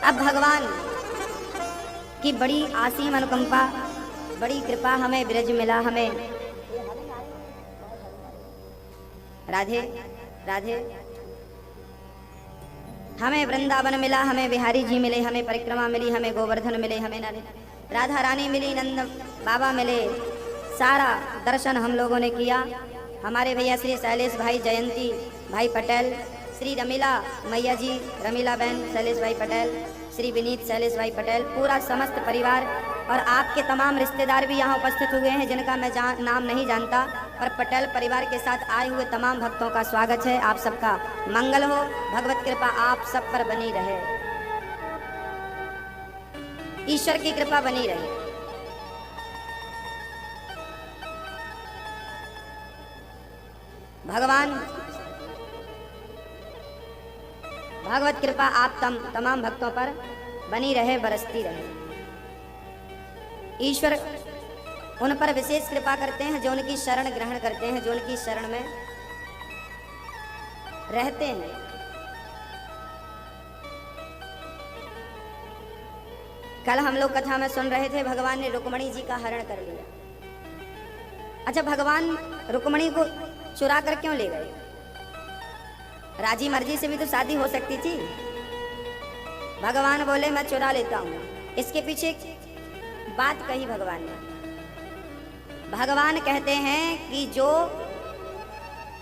अब भगवान की बड़ी असीम अनुकंपा, बड़ी कृपा, हमें ब्रज मिला, हमें राधे राधे, हमें वृंदावन मिला, हमें बिहारी जी मिले, हमें परिक्रमा मिली, हमें गोवर्धन मिले, हमें राधा रानी मिली, नंद बाबा मिले। सारा दर्शन हम लोगों ने किया। हमारे भैया श्री शैलेश भाई जयंती भाई पटेल, श्री रमीला मैया जी, रमीला बहन शैलेश भाई पटेल, श्री विनीत शैलेश भाई पटेल, पूरा समस्त परिवार और आपके तमाम रिश्तेदार भी यहाँ उपस्थित हुए हैं जिनका मैं नाम नहीं जानता, पर पटेल परिवार के साथ आए हुए तमाम भक्तों का स्वागत है। आप सबका मंगल हो, भगवत कृपा आप सब पर बनी रहे, ईश्वर की कृपा बनी रहे। भगवान भगवत कृपा आप तमाम भक्तों पर बनी रहे, बरसती रहे। ईश्वर उन पर विशेष कृपा करते हैं जो उनकी शरण ग्रहण करते हैं, जो उनकी शरण में रहते हैं। कल हम लोग कथा में सुन रहे थे, भगवान ने रुक्मणी जी का हरण कर लिया। अच्छा, भगवान रुक्मणी को चुरा कर क्यों ले गए? राजी मर्जी से भी तो शादी हो सकती थी। भगवान बोले मैं चुरा लेता हूं। इसके पीछे एक बात कही भगवान ने। भगवान कहते हैं कि जो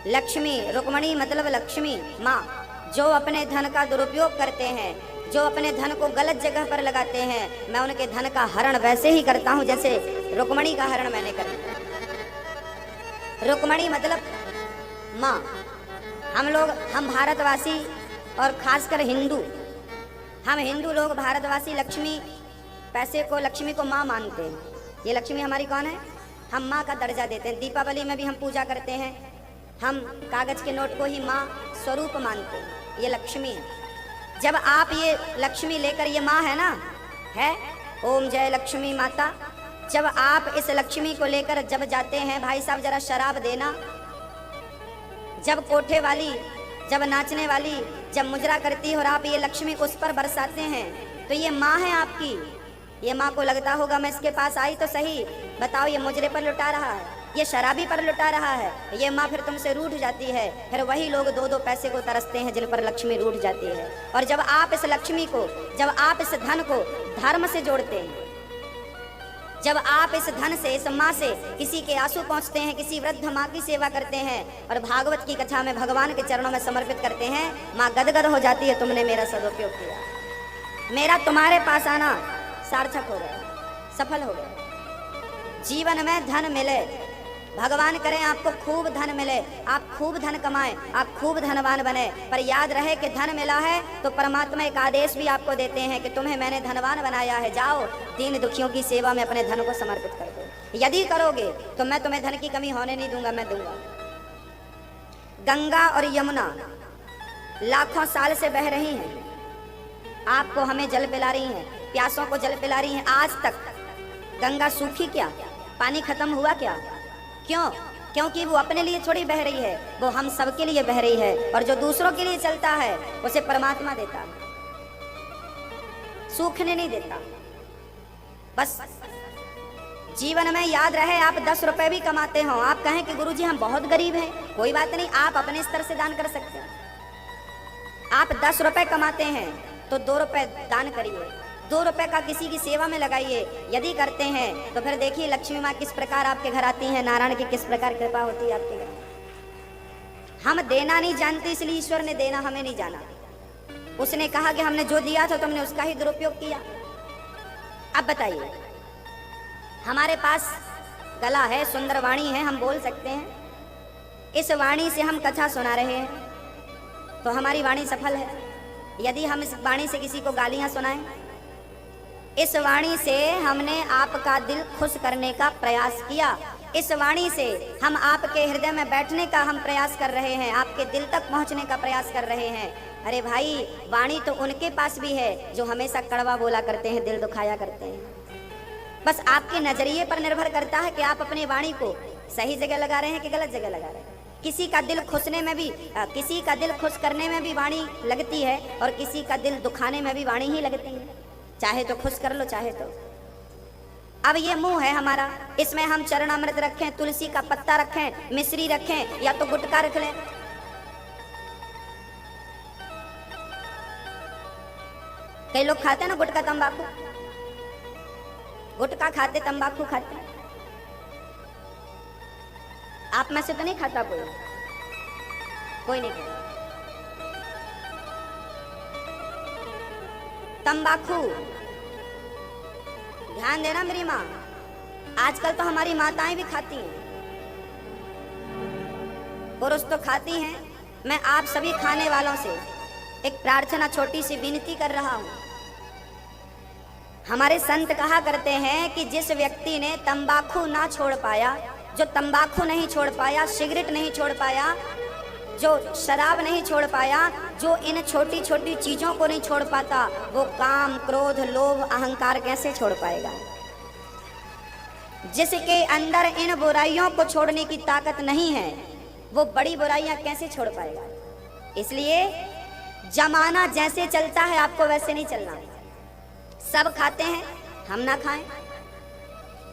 लक्ष्मी, रुक्मणी मतलब लक्ष्मी माँ, जो अपने धन का दुरुपयोग करते हैं, जो अपने धन को गलत जगह पर लगाते हैं, मैं उनके धन का हरण वैसे ही करता हूं जैसे रुक्मणी का हरण मैंने कर दिया। रुक्मणी मतलब माँ। हम भारतवासी और खासकर हिंदू, हम हिंदू लोग भारतवासी लक्ष्मी पैसे को, लक्ष्मी को माँ मानते हैं। ये लक्ष्मी हमारी कौन है? हम माँ का दर्जा देते हैं। दीपावली में भी हम पूजा करते हैं, हम कागज के नोट को ही माँ स्वरूप मानते हैं। ये लक्ष्मी है। जब आप ये लक्ष्मी लेकर, ये माँ है ना, है ओम जय लक्ष्मी माता, जब आप इस लक्ष्मी को लेकर जब जाते हैं, भाई साहब जरा शराब देना, जब कोठे वाली, जब नाचने वाली, जब मुजरा करती है और आप ये लक्ष्मी उस पर बरसाते हैं, तो ये माँ है आपकी। ये माँ को लगता होगा मैं इसके पास आई तो सही, बताओ ये मुजरे पर लुटा रहा है, ये शराबी पर लुटा रहा है। ये माँ फिर तुमसे रूठ जाती है। फिर वही लोग दो दो पैसे को तरसते हैं जिन पर लक्ष्मी रूठ जाती है। और जब आप इस लक्ष्मी को, जब आप इस धन को धर्म से जोड़ते हैं, जब आप इस धन से, इस माँ से किसी के आंसू पहुँचते हैं, किसी वृद्ध माँ की सेवा करते हैं और भागवत की कथा में भगवान के चरणों में समर्पित करते हैं, माँ गदगद हो जाती है, तुमने मेरा सदुपयोग किया, मेरा तुम्हारे पास आना सार्थक हो गया, सफल हो गया। जीवन में धन मिले, भगवान करें आपको खूब धन मिले, आप खूब धन कमाएं, आप खूब धनवान बने, पर याद रहे कि धन मिला है तो परमात्मा एक आदेश भी आपको देते हैं कि तुम्हें मैंने धनवान बनाया है, जाओ दीन दुखियों की सेवा में अपने धन को समर्पित कर दो। यदि करोगे तो मैं तुम्हें धन की कमी होने नहीं दूंगा, मैं दूंगा। गंगा और यमुना लाखों साल से बह रही हैं, आपको हमें जल पिला रही हैं, प्यासों को जल पिला रही हैं। आज तक गंगा सूखी क्या? पानी खत्म हुआ क्या? क्यों? क्योंकि वो अपने लिए थोड़ी बह रही है, वो हम सबके लिए बह रही है। और जो दूसरों के लिए चलता है उसे परमात्मा देता है, सूखने नहीं देता। बस जीवन में याद रहे, आप 10 रुपए भी कमाते हो, आप कहें कि गुरुजी हम बहुत गरीब हैं, कोई बात नहीं, आप अपने स्तर से दान कर सकते हैं। आप 10 रुपए कमाते हैं तो 2 रुपए दान करिए, 2 रुपए का किसी की सेवा में लगाइए। यदि करते हैं तो फिर देखिए लक्ष्मी माँ किस प्रकार आपके घर आती है, नारायण की किस प्रकार कृपा होती है आपके घर। हम देना नहीं जानते, इसलिए ईश्वर ने देना हमें नहीं जाना। उसने कहा कि हमने जो दिया था तुमने उसका ही दुरुपयोग किया। अब बताइए, हमारे पास गला है, सुंदर वाणी है, हम बोल सकते हैं, इस वाणी से हम कथा सुना रहे हैं तो हमारी वाणी सफल है। यदि हम इस वाणी से किसी को गालियां सुनाएं, इस वाणी से हमने आपका दिल खुश करने का प्रयास किया, इस वाणी से हम आपके हृदय में बैठने का हम प्रयास कर रहे हैं, आपके दिल तक पहुंचने का प्रयास कर रहे हैं। अरे भाई, वाणी तो उनके पास भी है जो हमेशा कड़वा बोला करते हैं, दिल दुखाया करते हैं। बस आपके नजरिए पर निर्भर करता है कि आप अपनी वाणी को सही जगह लगा रहे हैं कि गलत जगह लगा रहे हैं। किसी का दिल किसी का दिल खुश करने में भी वाणी लगती है और किसी का दिल दुखाने में भी वाणी ही लगती है। चाहे तो खुश कर लो, चाहे तो। अब ये मुंह है हमारा, इसमें हम चरणामृत रखें, तुलसी का पत्ता रखें, मिश्री रखें, या तो गुटखा रख लें। कई लोग खाते हैं ना गुटखा, तंबाकू, गुटखा खाते, तंबाकू खाते। आप में से तो नहीं खाता कोई नहीं खाता तंबाकू। ध्यान देना मेरी माँ, आजकल तो हमारी माताएं भी खाती हैं, पुरुष तो खाती हैं। मैं आप सभी खाने वालों से एक प्रार्थना, छोटी सी विनती कर रहा हूं। हमारे संत कहा करते हैं कि जिस व्यक्ति ने तंबाकू ना छोड़ पाया, जो तंबाकू नहीं छोड़ पाया, सिगरेट नहीं छोड़ पाया, जो शराब नहीं छोड़ पाया, जो इन छोटी छोटी चीजों को नहीं छोड़ पाता, वो काम, क्रोध, लोभ, अहंकार कैसे छोड़ पाएगा। जिसके अंदर इन बुराइयों को छोड़ने की ताकत नहीं है, वो बड़ी बुराइयां कैसे छोड़ पाएगा। इसलिए जमाना जैसे चलता है आपको वैसे नहीं चलना। सब खाते हैं, हम ना खाएं।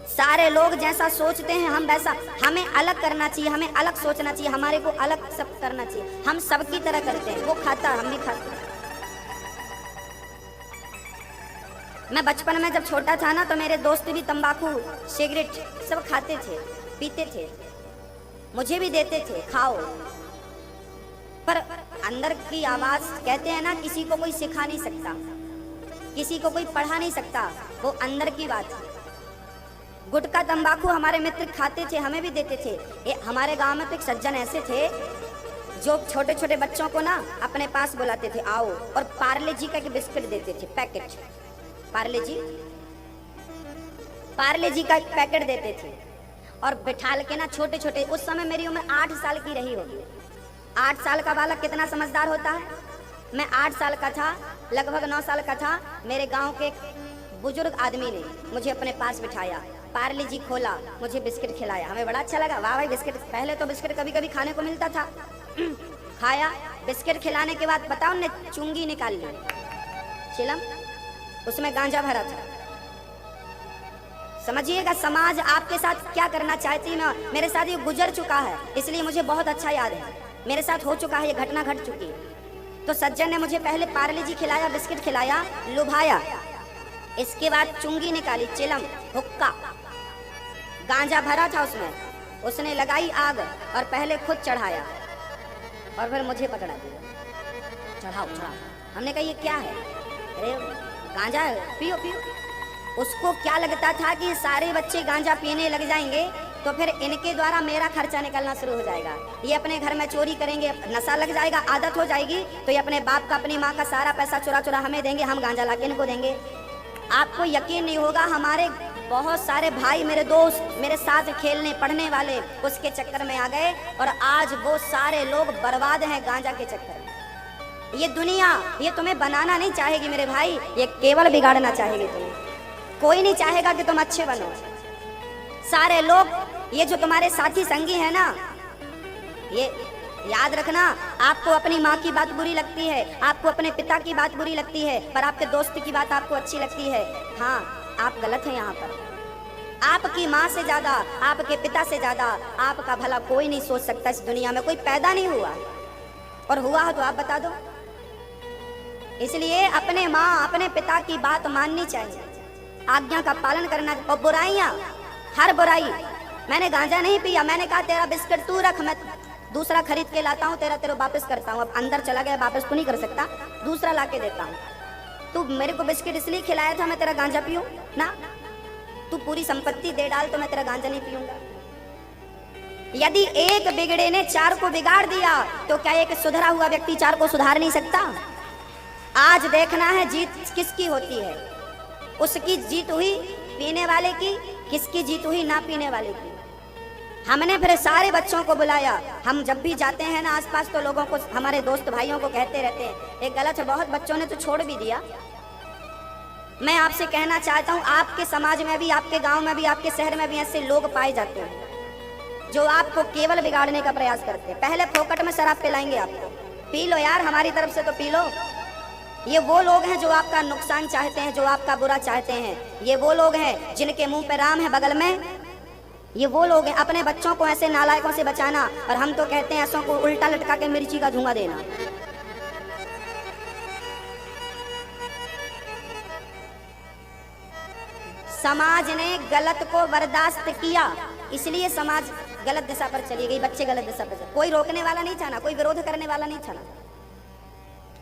सारे लोग जैसा सोचते हैं हम वैसा, हमें अलग करना चाहिए, हमें अलग सोचना चाहिए, हमारे को अलग सब करना चाहिए। हम सबकी तरह करते हैं, वो खाता हम भी खाते हैं। मैं बचपन में जब छोटा था ना, तो मेरे दोस्त भी तंबाकू, सिगरेट सब खाते थे, पीते थे, मुझे भी देते थे खाओ। पर अंदर की आवाज, कहते हैं ना, किसी को कोई सिखा नहीं सकता, किसी को कोई पढ़ा नहीं सकता, वो अंदर की बात है। गुटखा, तंबाकू हमारे मित्र खाते थे, हमें भी देते थे। हमारे गांव में तो एक सज्जन ऐसे थे जो छोटे छोटे बच्चों को ना अपने पास बुलाते थे, आओ, और पार्ले जी का बिस्किट देते थे, पैकेट, पार्ले जी का पैकेट देते थे, और बिठाल के ना छोटे छोटे, उस समय मेरी उम्र 8 साल की रही होगी। 8 साल का बालक कितना समझदार होता है। मैं 8 साल का था, लगभग 9 साल का था। मेरे गांव के बुजुर्ग आदमी ने मुझे अपने पास बिठाया, पार्ले जी खोला, मुझे बिस्किट खिलाया, हमें बड़ा अच्छा लगा। वाह भाई बिस्किट, पहले तो बिस्किट कभी कभी खाने को मिलता था। खाया, बिस्किट खिलाने के बाद बताओ ने चुंगी निकाल ली, चिलम, उसमें गांजा भरा था। समझिएगा समाज आपके साथ क्या करना चाहती है। मेरे साथ ये गुजर चुका है, इसलिए मुझे बहुत अच्छा याद है, मेरे साथ हो चुका है, ये घटना घट चुकी है। तो सज्जन ने मुझे पहले पार्ले जी खिलाया, बिस्किट खिलाया, लुभाया, इसके बाद चुंगी निकाली, चिलम, हुक्का, गांजा भरा था उसमें, उसने लगाई आग और पहले खुद चढ़ाया और फिर मुझे पकड़ा दिया, चढ़ाओ चढ़ाओ। हमने कहा ये क्या है, अरे गांजा है, पियो पियो। उसको क्या लगता था कि सारे बच्चे गांजा पीने लग जाएंगे तो फिर इनके द्वारा मेरा खर्चा निकलना शुरू हो जाएगा, ये अपने घर में चोरी करेंगे, नशा लग जाएगा, आदत हो जाएगी, तो ये अपने बाप का, अपनी माँ का सारा पैसा चुरा चुरा हमें देंगे, हम गांजा लाके इनको देंगे। आपको यकीन नहीं होगा, हमारे बहुत सारे भाई, मेरे दोस्त, मेरे साथ खेलने पढ़ने वाले उसके चक्कर में आ गए और आज वो सारे लोग बर्बाद हैं गांजा के चक्कर में। ये दुनिया ये तुम्हें बनाना नहीं चाहेगी मेरे भाई, ये केवल बिगाड़ना चाहेगी तुम्हें। कोई नहीं चाहेगा कि तुम अच्छे बनो। सारे लोग, ये जो तुम्हारे साथी संगी है ना, ये याद रखना, आपको अपनी माँ की बात बुरी लगती है, आपको अपने पिता की बात बुरी लगती है, पर आपके दोस्त की बात आपको अच्छी लगती है। हाँ, आप गलत हैं। यहाँ पर आपकी माँ से ज्यादा, आपके पिता से ज्यादा आपका भला कोई नहीं सोच सकता। इस दुनिया में कोई पैदा नहीं हुआ, और हुआ हो तो आप बता दो। इसलिए अपने माँ, अपने पिता की बात माननी चाहिए, आज्ञा का पालन करना। और बुराइयाँ, हर बुराई, मैंने गांजा नहीं पिया, मैंने कहा तेरा बिस्किट तू रख, मैं दूसरा खरीद के लाता हूँ, तेरा वापस करता हूँ। अब अंदर चला गया, वापस तो नहीं कर सकता, दूसरा ला के देता हूँ। तू मेरे को बिस्किट इसलिए खिलाया था मैं तेरा गांजा पीऊं ना, तू पूरी संपत्ति दे डाल तो मैं तेरा गांजा नहीं पीऊंगा। यदि एक बिगड़े ने 4 को बिगाड़ दिया तो क्या एक सुधरा हुआ व्यक्ति 4 को सुधार नहीं सकता। आज देखना है जीत किसकी होती है, उसकी जीत हुई पीने वाले की, किसकी जीत हुई ना पीने वाले की। हमने फिर सारे बच्चों को बुलाया। हम जब भी जाते हैं ना आसपास तो लोगों को, हमारे दोस्त भाइयों को कहते रहते हैं ये गलत है, बहुत बच्चों ने तो छोड़ भी दिया। मैं आपसे कहना चाहता हूँ, आपके समाज में भी, आपके गांव में भी, आपके शहर में भी ऐसे लोग पाए जाते हैं। जो आपको केवल बिगाड़ने का प्रयास करते हैं। पहले फोकट में शराब पिलाएंगे आपको, पी लो यार, हमारी तरफ से तो पी लो। ये वो लोग हैं जो आपका नुकसान चाहते हैं, जो आपका बुरा चाहते हैं। ये वो लोग हैं जिनके मुंह पे राम है बगल में। ये वो लोग हैं, अपने बच्चों को ऐसे नालायकों से बचाना, और हम तो कहते हैं ऐसों को उल्टा लटका के मिर्ची का धुआं देना। समाज ने गलत को बर्दाश्त किया, इसलिए समाज गलत दिशा पर चली गई, बच्चे गलत दिशा पर। कोई रोकने वाला नहीं था ना, कोई विरोध करने वाला नहीं था ना।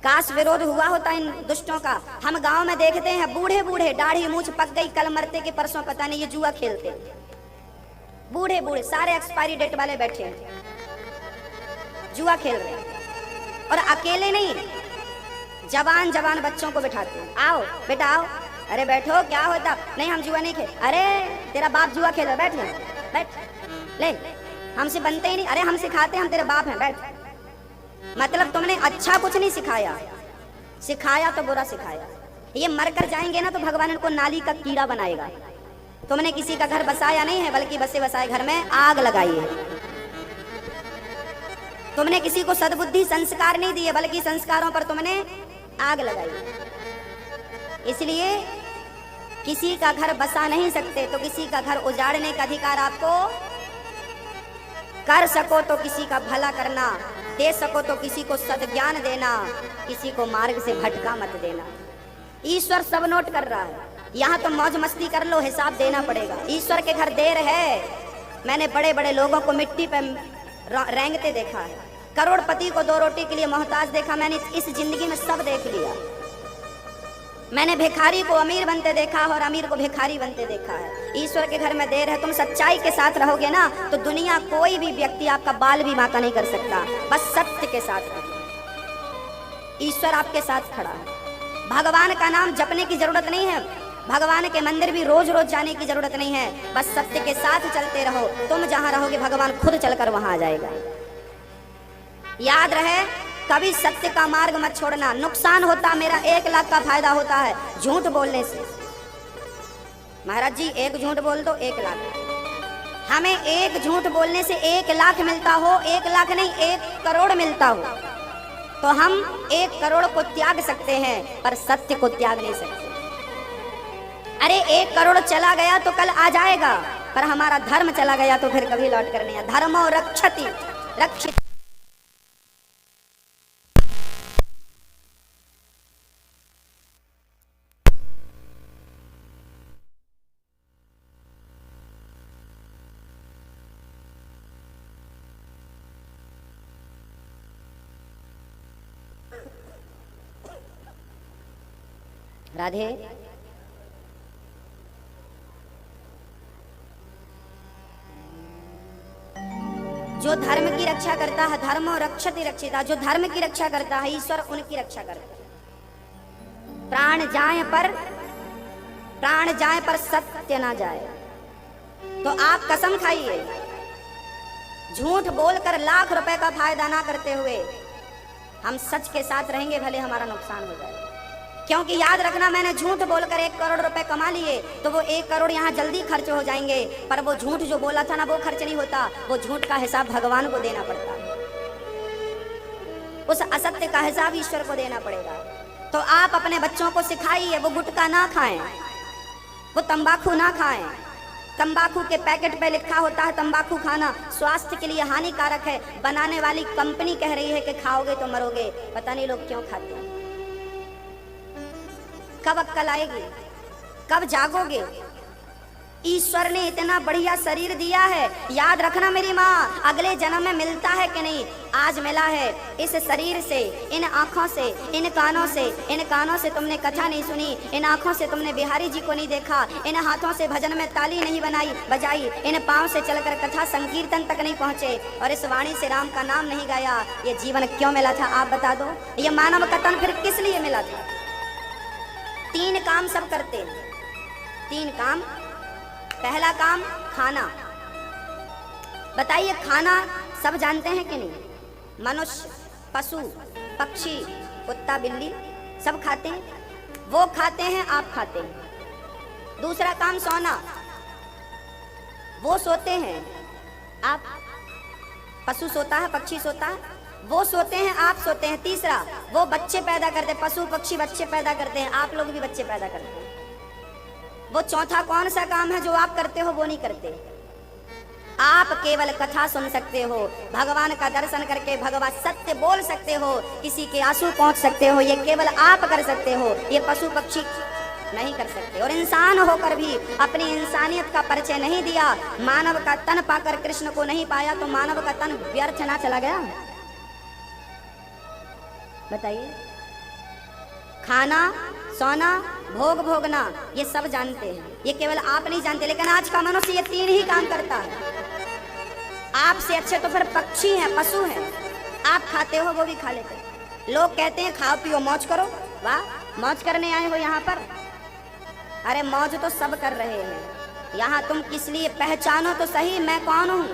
काश विरोध हुआ होता इन दुष्टों का। हम गांव में देखते हैं बूढ़े बूढ़े, दाढ़ी मूछ पक गई, कल मरते के परसों पता नहीं, ये जुआ खेलते। बूढ़े बूढ़े सारे एक्सपायरी डेट वाले बैठे हैं, जुआ खेल रहे हैं। और अकेले नहीं, जवान जवान बच्चों को बिठाते हैं, आओ बेटा आओ। अरे बैठो, क्या होता? नहीं हम जुआ नहीं खेल। अरे तेरा बाप जुआ खेल रहा, बैठ ले बैठ ले, हमसे बनते ही नहीं। अरे हम सिखाते, हम तेरे बाप हैं, बैठ। मतलब तुमने अच्छा कुछ नहीं सिखाया, सिखाया तो बुरा सिखाया। ये मर कर जाएंगे ना तो भगवान इनको नाली का कीड़ा बनाएगा। तुमने किसी का घर बसाया नहीं है, बल्कि बसे बसाए घर में आग लगाई है। तुमने किसी को सद्बुद्धि संस्कार नहीं दिए, बल्कि संस्कारों पर तुमने आग लगाई है। इसलिए किसी का घर बसा नहीं सकते, तो किसी का घर उजाड़ने का अधिकार आपको। कर सको तो किसी का भला करना, दे सको तो किसी को सद्ज्ञान देना, किसी को मार्ग से भटका मत देना। ईश्वर सब नोट कर रहा है। यहाँ तो मौज मस्ती कर लो, हिसाब देना पड़ेगा। ईश्वर के घर देर है। मैंने बड़े बड़े लोगों को मिट्टी पे रेंगते देखा है, करोड़पति को 2 रोटी के लिए मोहताज देखा। मैंने इस जिंदगी में सब देख लिया। मैंने भिखारी को अमीर बनते देखा और अमीर को भिखारी बनते देखा है। ईश्वर के घर में देर है। तुम सच्चाई के साथ रहोगे ना तो दुनिया कोई भी व्यक्ति आपका बाल भी बांका नहीं कर सकता। बस सत्य के साथ रहो, ईश्वर आपके साथ खड़ा है। भगवान का नाम जपने की जरूरत नहीं है, भगवान के मंदिर भी रोज रोज जाने की जरूरत नहीं है। बस सत्य के साथ चलते रहो, तुम जहां रहोगे भगवान खुद चलकर वहां आ जाएगा। याद रहे, कभी सत्य का मार्ग मत छोड़ना। नुकसान होता मेरा 1 लाख का फायदा होता है झूठ बोलने से। महाराज जी एक झूठ बोल दो 1 लाख। हमें एक झूठ बोलने से 1 लाख मिलता हो, 1 लाख नहीं 1 करोड़ मिलता हो, तो हम 1 करोड़ को त्याग सकते हैं, पर सत्य को त्याग नहीं सकते। अरे 1 करोड़ चला गया तो कल आ जाएगा, पर हमारा धर्म चला गया तो फिर कभी लौट कर नहीं आया। धर्मो रक्षति रक्षित। राधे। जो धर्म की रक्षा करता है, धर्मो रक्षति रक्षिता, जो धर्म की रक्षा करता है ईश्वर उनकी रक्षा करता है। प्राण जाए पर सत्य ना जाए। तो आप कसम खाइए, झूठ बोलकर लाख रुपए का फायदा ना करते हुए हम सच के साथ रहेंगे, भले हमारा नुकसान हो जाए। क्योंकि याद रखना, मैंने झूठ बोलकर 1 करोड़ रुपए कमा लिए तो वो 1 करोड़ यहाँ जल्दी खर्च हो जाएंगे, पर वो झूठ जो बोला था ना वो खर्च नहीं होता। वो झूठ का हिसाब भगवान को देना पड़ता है, उस असत्य का हिसाब ईश्वर को देना पड़ेगा। तो आप अपने बच्चों को सिखाइए, वो गुटखा ना खाएं, वो तंबाकू ना खाएं। तंबाकू के पैकेट पे लिखा होता है तंबाकू खाना स्वास्थ्य के लिए हानिकारक है। बनाने वाली कंपनी कह रही है कि खाओगे तो मरोगे। पता नहीं लोग क्यों खाते हैं। कब अक्ल आएगी, कब जागोगे? ईश्वर ने इतना बढ़िया शरीर दिया है। याद रखना मेरी माँ, अगले जन्म में मिलता है कि नहीं, आज मिला है। इस शरीर से, इन आँखों से, इन कानों से, इन कानों से तुमने कथा नहीं सुनी, इन आँखों से तुमने बिहारी जी को नहीं देखा, इन हाथों से भजन में ताली नहीं बजाई, इन पाँव से चलकर कथा संकीर्तन तक नहीं पहुँचे, और इस वाणी से राम का नाम नहीं गाया। ये जीवन क्यों मिला था आप बता दो? ये मानव कतन फिर किस लिए मिला था? 3 काम सब करते हैं, 3 काम। पहला काम खाना। बताइए, खाना सब जानते हैं कि नहीं? मनुष्य, पशु, पक्षी, कुत्ता, बिल्ली सब खाते हैं। वो खाते हैं, आप खाते हैं। दूसरा काम सोना। वो सोते हैं, आप, पशु सोता है, पक्षी सोता है, वो सोते हैं, आप सोते हैं। तीसरा, वो बच्चे पैदा करते हैं, पशु पक्षी बच्चे पैदा करते हैं, आप लोग भी बच्चे पैदा करते हैं। वो चौथा कौन सा काम है जो आप करते हो? वो नहीं करते। आप केवल कथा सुन सकते हो, भगवान का दर्शन करके भगवान सत्य बोल सकते हो, किसी के आंसू पहुंच सकते हो, ये केवल आप कर सकते हो, ये पशु पक्षी नहीं कर सकते। और इंसान होकर भी अपनी इंसानियत का परिचय नहीं दिया, मानव का तन पाकर कृष्ण को नहीं पाया, तो मानव का तन व्यर्थ ना चला गया? बताइए। खाना, सोना, भोग भोगना, ये सब जानते हैं, ये केवल आप नहीं जानते। लेकिन आज का मनुष्य ये तीन ही काम करता है। आपसे अच्छे तो फिर पक्षी हैं, पशु हैं। आप खाते हो, वो भी खा लेते हैं। लोग कहते हैं खाओ पियो मौज करो। वाह, मौज करने आए हो यहाँ पर? अरे मौज तो सब कर रहे हैं। यहाँ तुम किस लिए, पहचानो तो सही मैं कौन हूँ,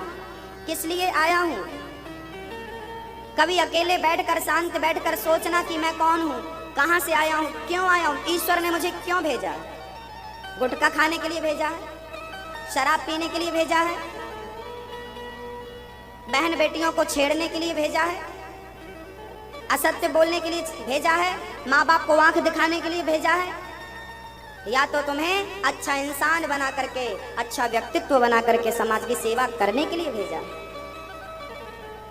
किस लिए आया हूँ। कभी अकेले बैठकर, शांत बैठकर सोचना कि मैं कौन हूँ, कहाँ से आया हूँ, क्यों आया हूँ, ईश्वर ने मुझे क्यों भेजा? गुटखा खाने के लिए भेजा है, शराब पीने के लिए भेजा है, बहन बेटियों को छेड़ने के लिए भेजा है, असत्य बोलने के लिए भेजा है, माँ बाप को आंख दिखाने के लिए भेजा है, या तो तुम्हें अच्छा इंसान बना करके, अच्छा व्यक्तित्व बना करके समाज की सेवा करने के लिए भेजा है?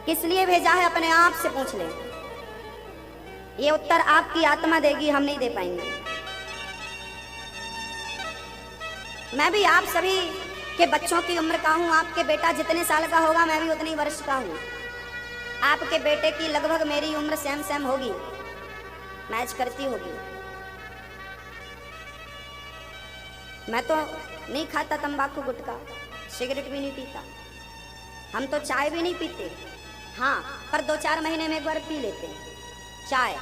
किस लिए भेजा है, अपने आप से पूछ ले। ये उत्तर आपकी आत्मा देगी, हम नहीं दे पाएंगे। मैं भी आप सभी के बच्चों की उम्र का हूं। आपके बेटा जितने साल का होगा मैं भी उतनी वर्ष का हूं। आपके बेटे की लगभग मेरी उम्र सेम होगी, मैच करती होगी। मैं तो नहीं खाता तंबाकू गुटखा, सिगरेट भी नहीं पीता, हम तो चाय भी नहीं पीते। हाँ, पर 2-4 महीने में एक बार पी लेते हैं चाय।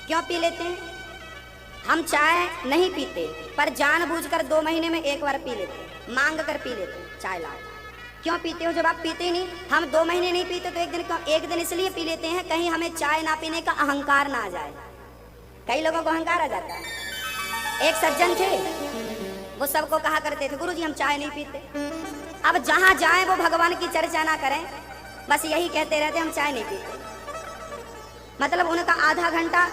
क्यों पी लेते हैं? हम चाय नहीं पीते, पर जानबूझकर 2 महीने में एक बार पी लेते हैं, मांग कर पी लेते हैं चाय लाओ। क्यों पीते हो जब आप पीते ही नहीं? हम 2 महीने नहीं पीते तो एक दिन क्यों? एक दिन इसलिए पी लेते हैं कहीं हमें चाय ना पीने का अहंकार ना आ जाए। कई लोगों को अहंकार आ जाता है। एक सज्जन थे, वो सबको कहा करते थे गुरुजी हम चाय नहीं पीते। अब जहां जाएं वो भगवान की चर्चा ना करें, बस यही कहते रहते हम चाय नहीं पीते। मतलब उनका आधा घंटा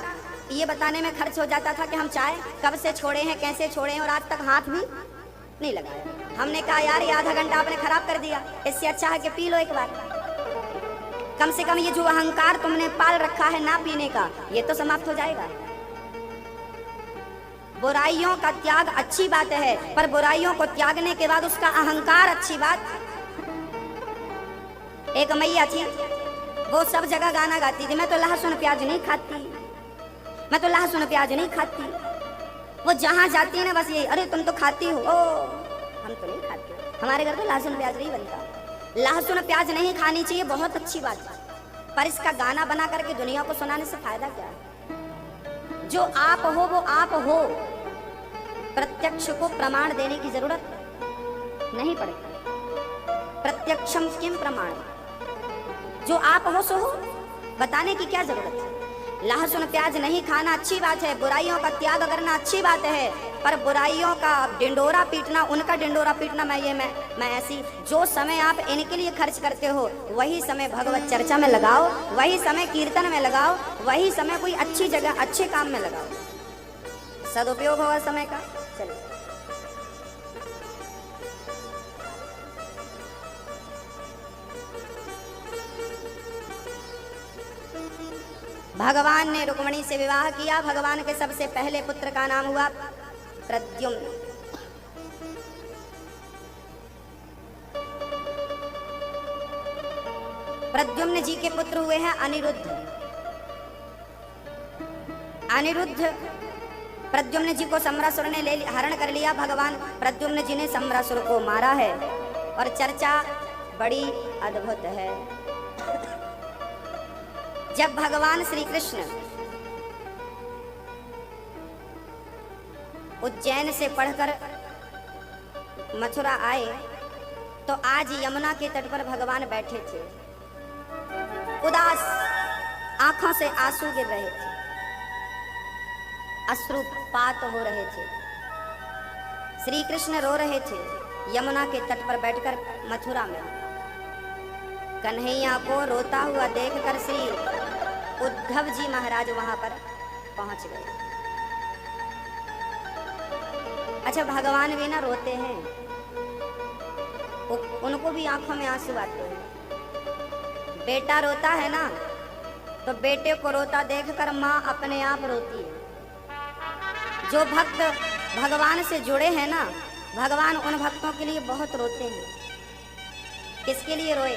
ये बताने में खर्च हो जाता था कि हम चाय कब से छोड़े हैं, कैसे छोड़े हैं, और आज तक हाथ भी नहीं लगाया। हमने कहा यार ये आधा घंटा आपने खराब कर दिया, इससे अच्छा है कि पी लो एक बार। कम से कम ये जो अहंकार तुमने पाल रखा है ना पीने का, ये तो समाप्त हो जाएगा। बुराइयों का त्याग अच्छी बात है, पर बुराइयों को त्यागने के बाद उसका अहंकार अच्छी बात। एक मैया थी, वो सब जगह गाना गाती थी, मैं तो लहसुन प्याज नहीं खाती, मैं तो लहसुन प्याज नहीं खाती। वो जहां जाती है ना बस यही, अरे तुम तो खाती हो। ओ हम तो नहीं खाते, हमारे घर तो लहसुन प्याज नहीं बनता। लहसुन प्याज नहीं खानी चाहिए, बहुत अच्छी बात है, पर इसका गाना बना करके दुनिया को सुनाने से फायदा क्या है? जो आप हो वो आप हो, प्रत्यक्ष को प्रमाण देने की जरूरत नहीं पड़ेगी। प्रत्यक्षम किम प्रमाण, जो आप हो सो हो, बताने की क्या जरूरत है? लहसुन प्याज नहीं खाना अच्छी बात है, बुराइयों का त्याग करना अच्छी बात है, पर बुराइयों का डिंडोरा पीटना, उनका डिंडोरा पीटना, मैं ऐसी, जो समय आप इनके लिए खर्च करते हो वही समय भगवत चर्चा में लगाओ, वही समय कीर्तन में लगाओ, वही समय कोई अच्छी जगह अच्छे काम में लगाओ, सदुपयोग होगा समय का। चलिए भगवान ने रुक्मिणी से विवाह किया। भगवान के सबसे पहले पुत्र का नाम हुआ प्रद्युम्न। प्रद्युम्न जी के पुत्र हुए हैं अनिरुद्ध। अनिरुद्ध प्रद्युम्न जी को सम्रासुर ने ले हरण कर लिया। भगवान प्रद्युम्न जी ने सम्रासुर को मारा है, और चर्चा बड़ी अद्भुत है। जब भगवान श्री कृष्ण उज्जैन से पढ़कर मथुरा आए, तो आज यमुना के तट पर भगवान बैठे थे, उदास आंखों से आंसू गिर रहे थे, अश्रुपात हो रहे थे। श्री कृष्ण रो रहे थे, यमुना के तट पर बैठकर मथुरा में कन्हैया को रोता हुआ देखकर श्री उद्धव जी महाराज वहां पर पहुंच गए। अच्छा, भगवान भी ना रोते हैं, उनको भी आंखों में आंसू आते हैं। बेटा रोता है ना, तो बेटे को रोता देखकर माँ अपने आप रोती है। जो भक्त भगवान से जुड़े हैं ना, भगवान उन भक्तों के लिए बहुत रोते हैं। किसके लिए रोए?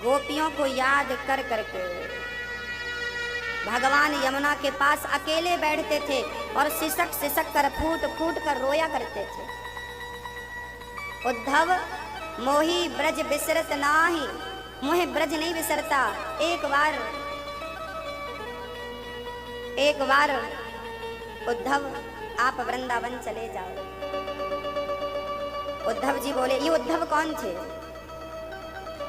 गोपियों को याद कर करके। भगवान यमुना के पास अकेले बैठते थे और सिसक सिसक कर फूट फूट कर रोया करते थे। उद्धव मोही ब्रज बिसरत नाही, मोहे ब्रज नहीं बिसरता। एक बार उद्धव आप वृंदावन चले जाओ। उद्धव जी बोले। ये उद्धव कौन थे?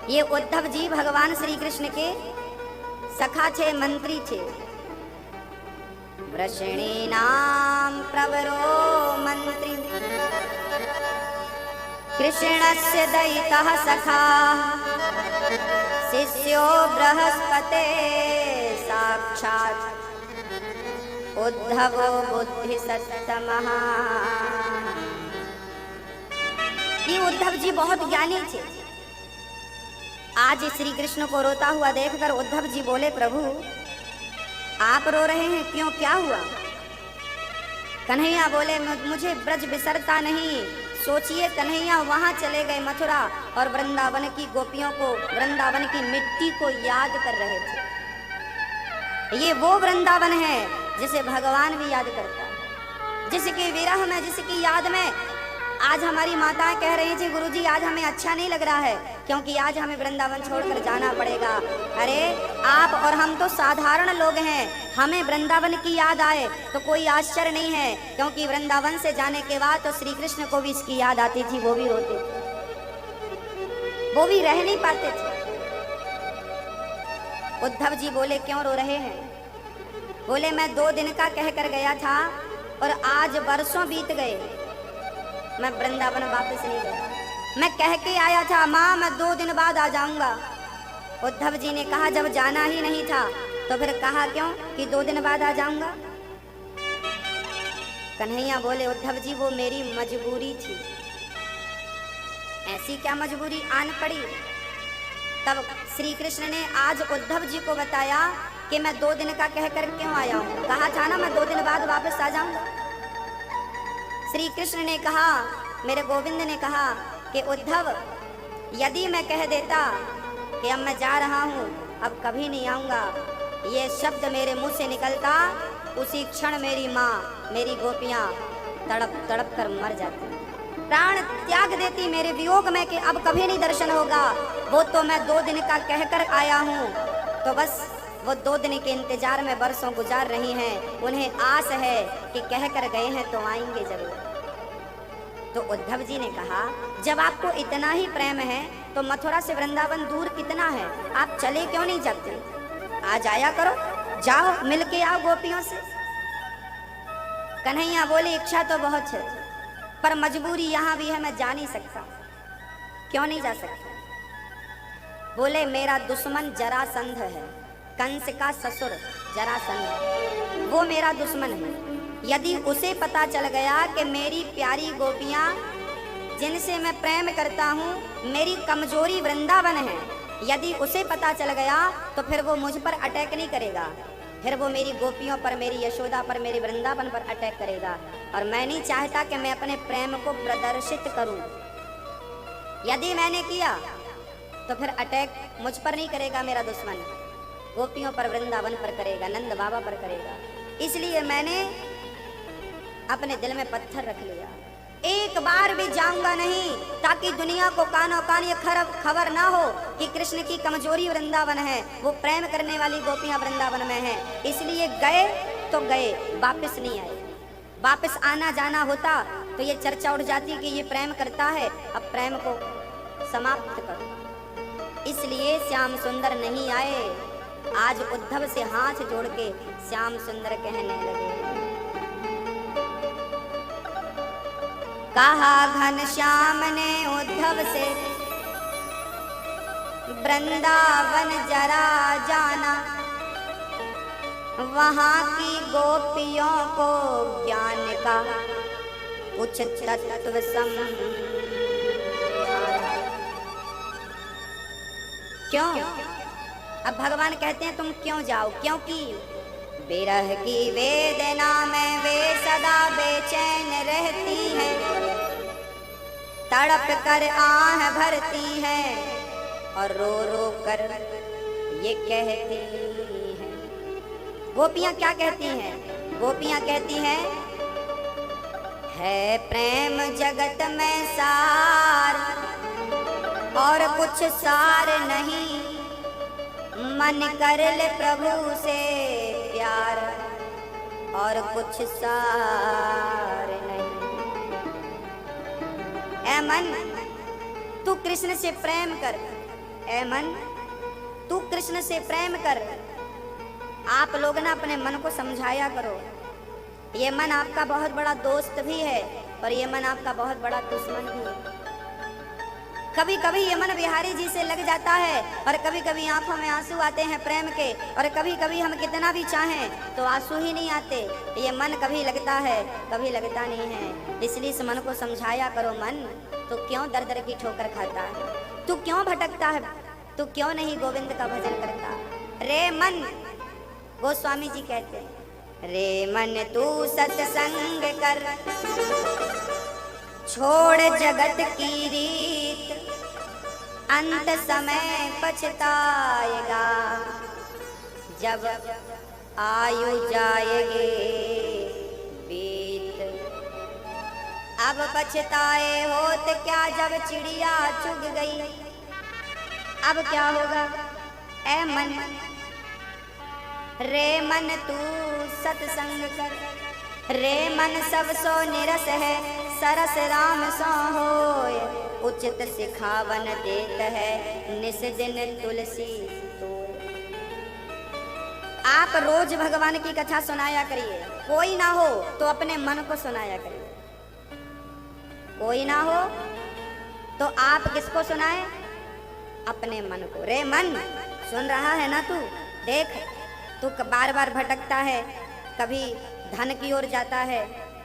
ये उद्धव जी भगवान श्री कृष्ण के सखा थे, मंत्री थे। वृषणी नाम प्रवरो मंत्री, कृष्णस्य दयितः सखा, शिष्यो बृहस्पते साक्षात्, उद्धवो बुद्धि सत्तमः। ये उद्धव जी बहुत ज्ञानी थे। आज श्री कृष्ण को रोता हुआ देखकर उद्धव जी बोले, प्रभु आप रो रहे हैं क्यों, क्या हुआ? कन्हैया बोले, मुझे ब्रज बिसरता नहीं। सोचिए, कन्हैया वहां चले गए मथुरा और वृंदावन की गोपियों को, वृंदावन की मिट्टी को याद कर रहे थे। ये वो वृंदावन है जिसे भगवान भी याद करता है, जिसके विरह में, जिसकी याद में आज हमारी माताएं कह रही थी, गुरुजी आज हमें अच्छा नहीं लग रहा है क्योंकि आज हमें वृंदावन छोड़कर जाना पड़ेगा। अरे आप और हम तो साधारण लोग हैं, हमें वृंदावन की याद आए तो कोई आश्चर्य नहीं है, क्योंकि वृंदावन से जाने के बाद तो श्री कृष्ण को भी इसकी याद आती थी, वो भी रोते थे, वो भी रह नहीं पाते थे। उद्धव जी बोले, क्यों रो रहे हैं? बोले, मैं 2 दिन का कह कर गया था और आज वर्षों बीत गए, मैं वृंदावन वापस नहीं गया। मैं कह के आया था, माँ मैं 2 दिन बाद आ जाऊंगा। उद्धव जी ने कहा, जब जाना ही नहीं था तो फिर कहा क्यों कि 2 दिन बाद आ जाऊंगा? कन्हैया बोले, उद्धव जी वो मेरी मजबूरी थी। ऐसी क्या मजबूरी आन पड़ी? तब श्री कृष्ण ने आज उद्धव जी को बताया कि मैं 2 दिन का कहकर क्यों आया हूं। कहा था ना मैं 2 दिन बाद वापस आ जाऊंगा। श्री कृष्ण ने कहा, मेरे गोविंद ने कहा कि उद्धव यदि मैं कह देता कि अब मैं जा रहा हूँ, अब कभी नहीं आऊँगा, ये शब्द मेरे मुंह से निकलता, उसी क्षण मेरी माँ, मेरी गोपियाँ तड़प तड़प कर मर जाती, प्राण त्याग देती मेरे वियोग में कि अब कभी नहीं दर्शन होगा। वो तो मैं 2 दिन का कहकर आया हूँ, तो बस वो 2 दिन के इंतजार में वर्षों गुजार रही हैं। उन्हें आस है कि कह कर गए हैं तो आएंगे जरूर। तो उद्धव जी ने कहा, जब आपको इतना ही प्रेम है तो मथुरा से वृंदावन दूर कितना है, आप चले क्यों नहीं जाते? आ जाया करो, जाओ मिल के आओ गोपियों से। कन्हैया बोले, इच्छा तो बहुत है पर मजबूरी यहाँ भी है, मैं जा नहीं सकता। क्यों नहीं जा सकता? बोले, मेरा दुश्मन जरासंध है, कंस का ससुर जरासंध, वो मेरा दुश्मन है। यदि उसे पता चल गया कि मेरी प्यारी गोपियाँ जिनसे मैं प्रेम करता हूँ मेरी कमजोरी वृंदावन है, यदि उसे पता चल गया तो फिर वो मुझ पर अटैक नहीं करेगा, फिर वो मेरी गोपियों पर, मेरी यशोदा पर, मेरे वृंदावन पर अटैक करेगा। और मैं नहीं चाहता कि मैं अपने प्रेम को प्रदर्शित करूँ। यदि मैंने किया तो फिर अटैक मुझ पर नहीं करेगा मेरा दुश्मन, गोपियों पर, वृंदावन पर करेगा, नंद बाबा पर करेगा। इसलिए मैंने अपने दिल में पत्थर रख लिया, एक बार भी जाऊंगा नहीं, ताकि दुनिया को कानों कान ये खबर ना हो कि कृष्ण की कमजोरी वृंदावन है, वो प्रेम करने वाली गोपियां वृंदावन में हैं। इसलिए गए तो गए, वापस नहीं आए। वापस आना जाना होता तो ये चर्चा उठ जाती कि ये प्रेम करता है, अब प्रेम को समाप्त करो। इसलिए श्याम सुंदर नहीं आए। आज उद्धव से हाथ जोड़ के श्याम सुंदर कहने लगे, कहा घनश्याम ने उद्धव से, वृंदावन जरा जाना, वहाँ की गोपियों को ज्ञान का कुछ तत्व समझाना। क्यों? अब भगवान कहते हैं तुम क्यों जाओ, क्योंकि विरह की वेदना में वे सदा बेचैन रहती हैं, तड़प कर आह भरती हैं और रो रो कर ये कहती हैं। गोपियां क्या कहती हैं? गोपियां कहती हैं, है प्रेम जगत में सार और कुछ सार नहीं, मन कर ले प्रभु से प्यार और कुछ सार नहीं। ऐ मन तू कृष्ण से प्रेम कर, ऐ मन तू कृष्ण से प्रेम कर। आप लोग ना अपने मन को समझाया करो। ये मन आपका बहुत बड़ा दोस्त भी है और ये मन आपका बहुत बड़ा दुश्मन भी है। कभी कभी ये मन बिहारी जी से लग जाता है और कभी कभी आंखों में आंसू आते हैं प्रेम के, और कभी कभी हम कितना भी चाहें तो आंसू ही नहीं आते। ये मन कभी लगता है कभी लगता नहीं है। इसलिए इस मन को समझाया करो, मन तू क्यों दर दर की ठोकर खाता है, तू क्यों भटकता है, तू क्यों नहीं गोविंद का भजन करता। रे मन, गोस्वामी जी कहते हैं, रे मन तू सत्संग कर, छोड़ जगत की रीत, अंत समय पछताएगा जब आयु जाएगी बीत। अब पछताए होत क्या जब चिड़िया चुग गई, अब क्या होगा ऐ मन। रे मन तू सत्संग कर, रे मन सब सो निरस है, सरस राम सो होय, उचित सिखावन देत है, निस दिन तुलसी तोय। आप रोज भगवान की कथा सुनाया करिए, कोई ना हो तो अपने मन को सुनाया करिए। कोई ना हो तो आप किसको सुनाए? अपने मन को। रे मन सुन रहा है ना तू? देख तू बार बार भटकता है, कभी धन की ओर जाता है,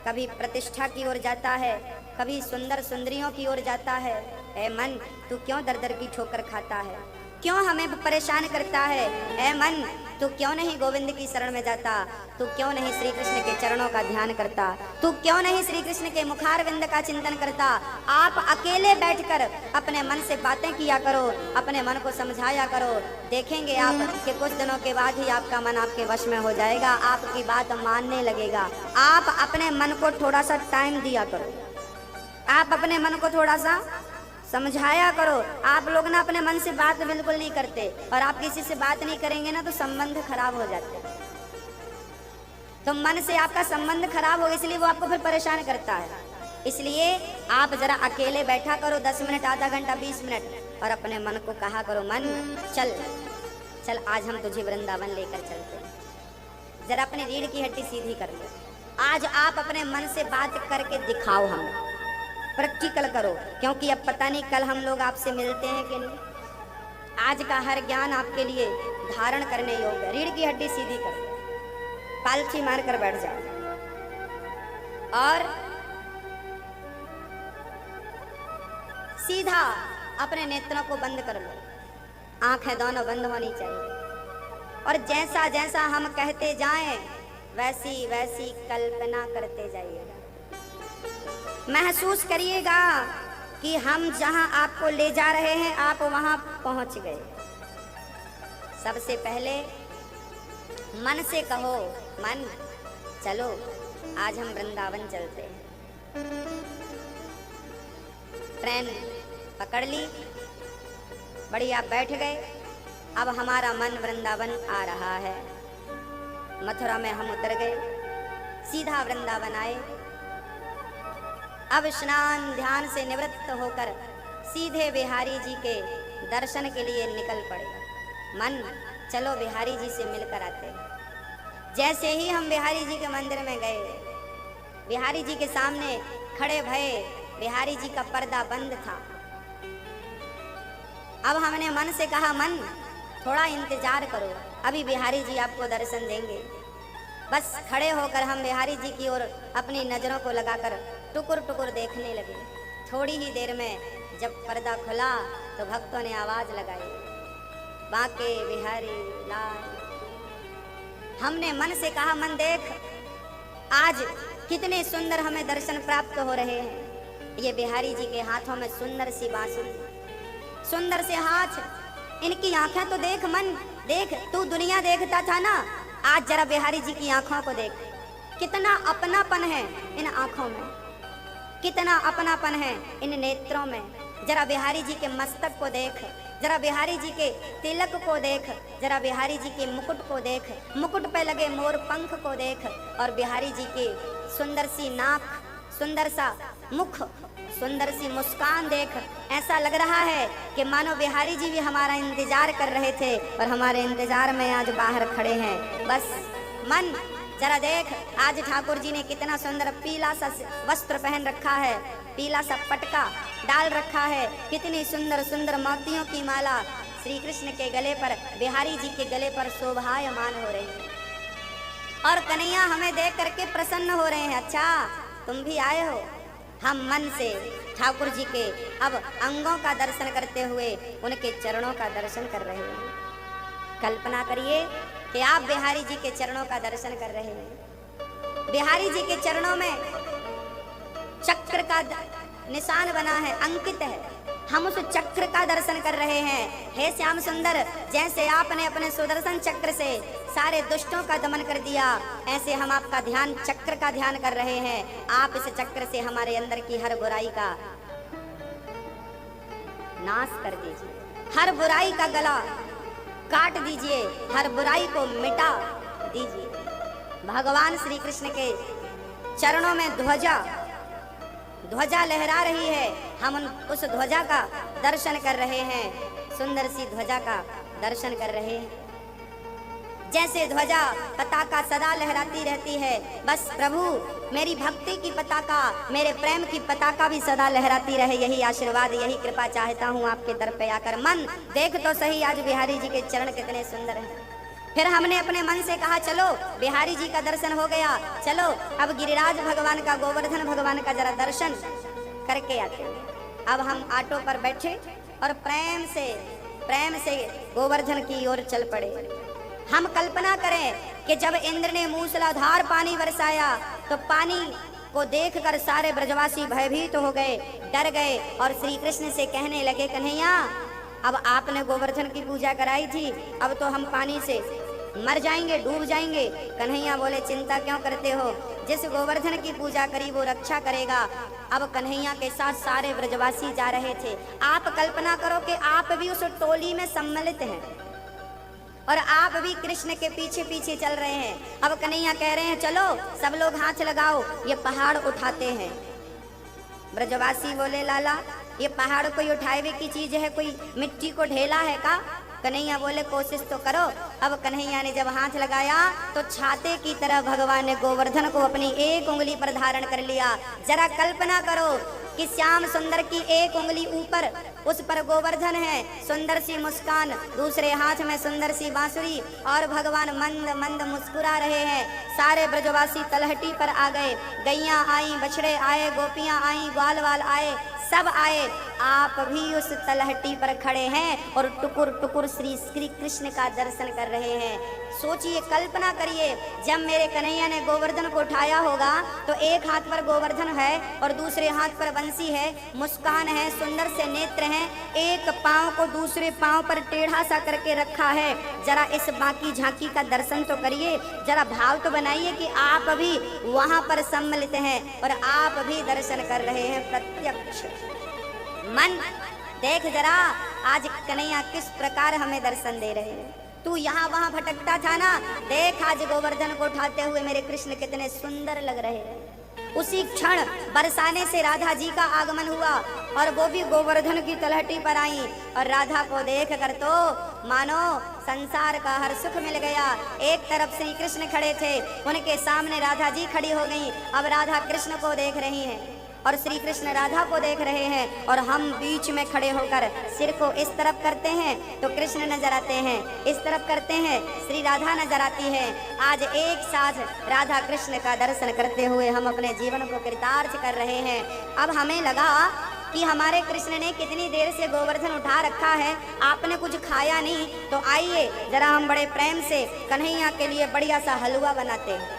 कभी प्रतिष्ठा की ओर जाता है, कभी सुंदर सुंदरियों की ओर जाता है। ऐ मन तू क्यों दर दर की ठोकर खाता है, क्यों हमें परेशान करता है। ऐ मन तू क्यों नहीं गोविंद की शरण में जाता, तू क्यों नहीं श्री कृष्ण के चरणों का ध्यान करता, तू क्यों नहीं श्री कृष्ण के मुखारविंद का चिंतन करता। आप अकेले बैठकर अपने मन से बातें किया करो, अपने मन को समझाया करो। देखेंगे आप कि कुछ दिनों के बाद ही आपका मन आपके वश में हो जाएगा, आपकी बात मानने लगेगा। आप अपने मन को थोड़ा सा टाइम दिया करो, आप अपने मन को थोड़ा सा समझाया करो। आप लोग ना अपने मन से बात बिल्कुल नहीं करते, और आप किसी से बात नहीं करेंगे ना तो संबंध खराब हो जाते हैं। तो मन से आपका संबंध खराब हो, इसलिए वो आपको फिर परेशान करता है। इसलिए आप जरा अकेले बैठा करो 10 मिनट, आधा घंटा, 20 मिनट, और अपने मन को कहा करो, मन चल चल आज हम तुझे वृंदावन लेकर चलते हैं। जरा अपनी रीढ़ की हड्डी सीधी कर लो। आज आप अपने मन से बात करके दिखाओ, हमें प्रैक्टिकल करो, क्योंकि अब पता नहीं कल हम लोग आपसे मिलते हैं कि नहीं। आज का हर ज्ञान आपके लिए धारण करने योग्य है। रीढ़ की हड्डी सीधी कर, पालथी मार कर बैठ जाओ और सीधा अपने नेत्रों को बंद कर लो। आंखें दोनों बंद होनी चाहिए, और जैसा जैसा हम कहते जाएं वैसी वैसी कल्पना करते जाइएगा। महसूस करिएगा कि हम जहां आपको ले जा रहे हैं आप वहां पहुंच गए। सबसे पहले मन से कहो, मन चलो आज हम वृंदावन चलते हैं। ट्रेन पकड़ ली, बढ़िया बैठ गए। अब हमारा मन वृंदावन आ रहा है। मथुरा में हम उतर गए, सीधा वृंदावन आए। अब स्नान ध्यान से निवृत्त होकर सीधे बिहारी जी के दर्शन के लिए निकल पड़े। मन चलो बिहारी जी से मिलकर आते हैं। जैसे ही हम बिहारी जी के मंदिर में गए, बिहारी जी के सामने खड़े भये बिहारी जी का पर्दा बंद था। अब हमने मन से कहा, मन थोड़ा इंतजार करो, अभी बिहारी जी आपको दर्शन देंगे। बस खड़े होकर हम बिहारी जी की ओर अपनी नजरों को लगाकर टुकुर टुकुर देखने लगे। थोड़ी ही देर में जब पर्दा खुला तो भक्तों ने आवाज लगाई, बांके बिहारी लाल। हमने मन से कहा, मन देख आज कितने सुंदर हमें दर्शन प्राप्त हो रहे हैं। ये बिहारी जी के हाथों में सुंदर सी बांसुरी, सुंदर से हाथ, इनकी आंखें तो देख मन, देख तू दुनिया देखता था ना, आज जरा बिहारी जी की आंखों को देख, कितना अपनापन है इन आंखों में, कितना अपनापन है इन नेत्रों में। जरा बिहारी जी के मस्तक को देख, जरा बिहारी जी के तिलक को देख, जरा बिहारी जी के मुकुट को देख, मुकुट पे लगे मोर पंख को देख, और बिहारी जी के सुंदर सी नाक, सुंदर सा मुख, सुंदर सी मुस्कान देख। ऐसा लग रहा है कि मानो बिहारी जी भी हमारा इंतजार कर रहे थे और हमारे इंतजार में आज बाहर खड़े हैं। बस मन जरा देख, आज ठाकुर जी ने कितना सुंदर पीला सा वस्त्र पहन रखा है, पीला सा पटका डाल रखा है, कितनी सुंदर सुंदर मोतियों की माला श्री कृष्ण के गले पर, बिहारी जी के गले पर शोभायमान हो रही है। और कन्हैया हमें देख करके प्रसन्न हो रहे हैं, अच्छा तुम भी आए हो। हम मन से ठाकुर जी के अब अंगों का दर्शन करते हुए उनके चरणों का दर्शन कर रहे हैं। कल्पना करिए कि आप बिहारी जी के चरणों का दर्शन कर रहे हैं। बिहारी जी के चरणों में चक्र का निशान बना है, अंकित है, हम उस चक्र का दर्शन कर रहे हैं। हे श्याम सुंदर, जैसे आपने अपने सुदर्शन चक्र से सारे दुष्टों का दमन कर दिया, ऐसे हम आपका ध्यान, चक्र का ध्यान कर रहे हैं। आप इस चक्र से हमारे अंदर की हर बुराई का नाश कर दीजिए, हर बुराई का गला काट दीजिए, हर बुराई को मिटा दीजिए। भगवान श्री कृष्ण के चरणों में ध्वजा लहरा रही है, हम उस ध्वजा का दर्शन कर रहे हैं, सुंदर सी ध्वजा का दर्शन कर रहे हैं। जैसे ध्वजा पताका सदा लहराती रहती है, बस प्रभु मेरी भक्ति की पताका, मेरे प्रेम की पताका भी सदा लहराती रहे, यही आशीर्वाद, यही कृपा चाहता हूँ आपके दर पे आकर। मन देख तो सही, आज बिहारी जी के चरण कितने सुंदर हैं। फिर हमने अपने मन से कहा, चलो बिहारी जी का दर्शन हो गया, चलो अब गिरिराज भगवान का, गोवर्धन भगवान का जरा दर्शन करके आते हैं। अब हम ऑटो पर बैठे और प्रेम से गोवर्धन की ओर चल पड़े। हम कल्पना करें कि जब इंद्र ने मूसलाधार पानी बरसाया तो पानी को देखकर सारे ब्रजवासी भयभीत हो गए, डर गए और श्री कृष्ण से कहने लगे, कन्हैया अब आपने गोवर्धन की पूजा कराई थी, अब तो हम पानी से मर जाएंगे, डूब जाएंगे। कन्हैया बोले, चिंता क्यों करते हो, जिस गोवर्धन की पूजा करी वो रक्षा करेगा। अब कन्हैया के साथ सारे ब्रजवासी जा रहे थे। आप कल्पना करो कि आप भी उस टोली में सम्मिलित हैं और आप भी कृष्ण के पीछे पीछे चल रहे हैं। अब कन्हैया कह रहे हैं, चलो सब लोग हाथ लगाओ, ये पहाड़ उठाते हैं। ब्रजवासी बोले, लाला ये पहाड़ कोई उठावे की चीज है, कोई मिट्टी को ढेला है का? कन्हैया बोले, कोशिश तो करो। अब कन्हैया ने जब हाथ लगाया तो छाते की तरह भगवान ने गोवर्धन को अपनी एक उंगली पर धारण कर लिया। जरा कल्पना करो कि श्याम सुंदर की एक उंगली ऊपर, उस पर गोवर्धन है, सुंदर सी मुस्कान, दूसरे हाथ में सुंदर सी बांसुरी, और भगवान मंद मंद मुस्कुरा रहे हैं। सारे ब्रजवासी तलहटी पर आ गए, गैया आई, बछड़े आए, गोपियां आई, ग्वाल वाल आए, सब आए। आप भी उस तलहटी पर खड़े हैं और टुकुर टुकुर श्री कृष्ण का दर्शन कर रहे हैं। सोचिए, कल्पना करिए, जब मेरे कन्हैया ने गोवर्धन को उठाया होगा तो एक हाथ पर गोवर्धन है और दूसरे हाथ पर बंसी है, मुस्कान है, सुंदर से नेत्र हैं, एक पांव को दूसरे पांव पर टेढ़ा सा करके रखा है। जरा इस बाकी झांकी का दर्शन तो करिए, जरा भाव तो बनाइए कि आप भी वहां पर सम्मिलित हैं और आप भी दर्शन कर रहे हैं प्रत्यक्ष। मन देख जरा, आज कन्हैया किस प्रकार हमें दर्शन दे रहे हैं। तू यहाँ वहाँ भटकता था ना, देख आज गोवर्धन को उठाते हुए मेरे कृष्ण कितने सुंदर लग रहे हैं। उसी क्षण बरसाने से राधा जी का आगमन हुआ और वो भी गोवर्धन की तलहटी पर आई और राधा को देख कर तो मानो संसार का हर सुख मिल गया। एक तरफ श्री कृष्ण खड़े थे, उनके सामने राधा जी खड़ी हो गई। अब राधा कृष्ण को देख रही हैं। और श्री कृष्ण राधा को देख रहे हैं और हम बीच में खड़े होकर सिर को इस तरफ करते हैं तो कृष्ण नजर आते हैं, इस तरफ करते हैं श्री राधा नजर आती है। आज एक साथ राधा कृष्ण का दर्शन करते हुए हम अपने जीवन को कृतार्थ कर रहे हैं। अब हमें लगा कि हमारे कृष्ण ने कितनी देर से गोवर्धन उठा रखा है, आपने कुछ खाया नहीं, तो आइए जरा हम बड़े प्रेम से कन्हैया के लिए बढ़िया सा हलवा बनाते हैं।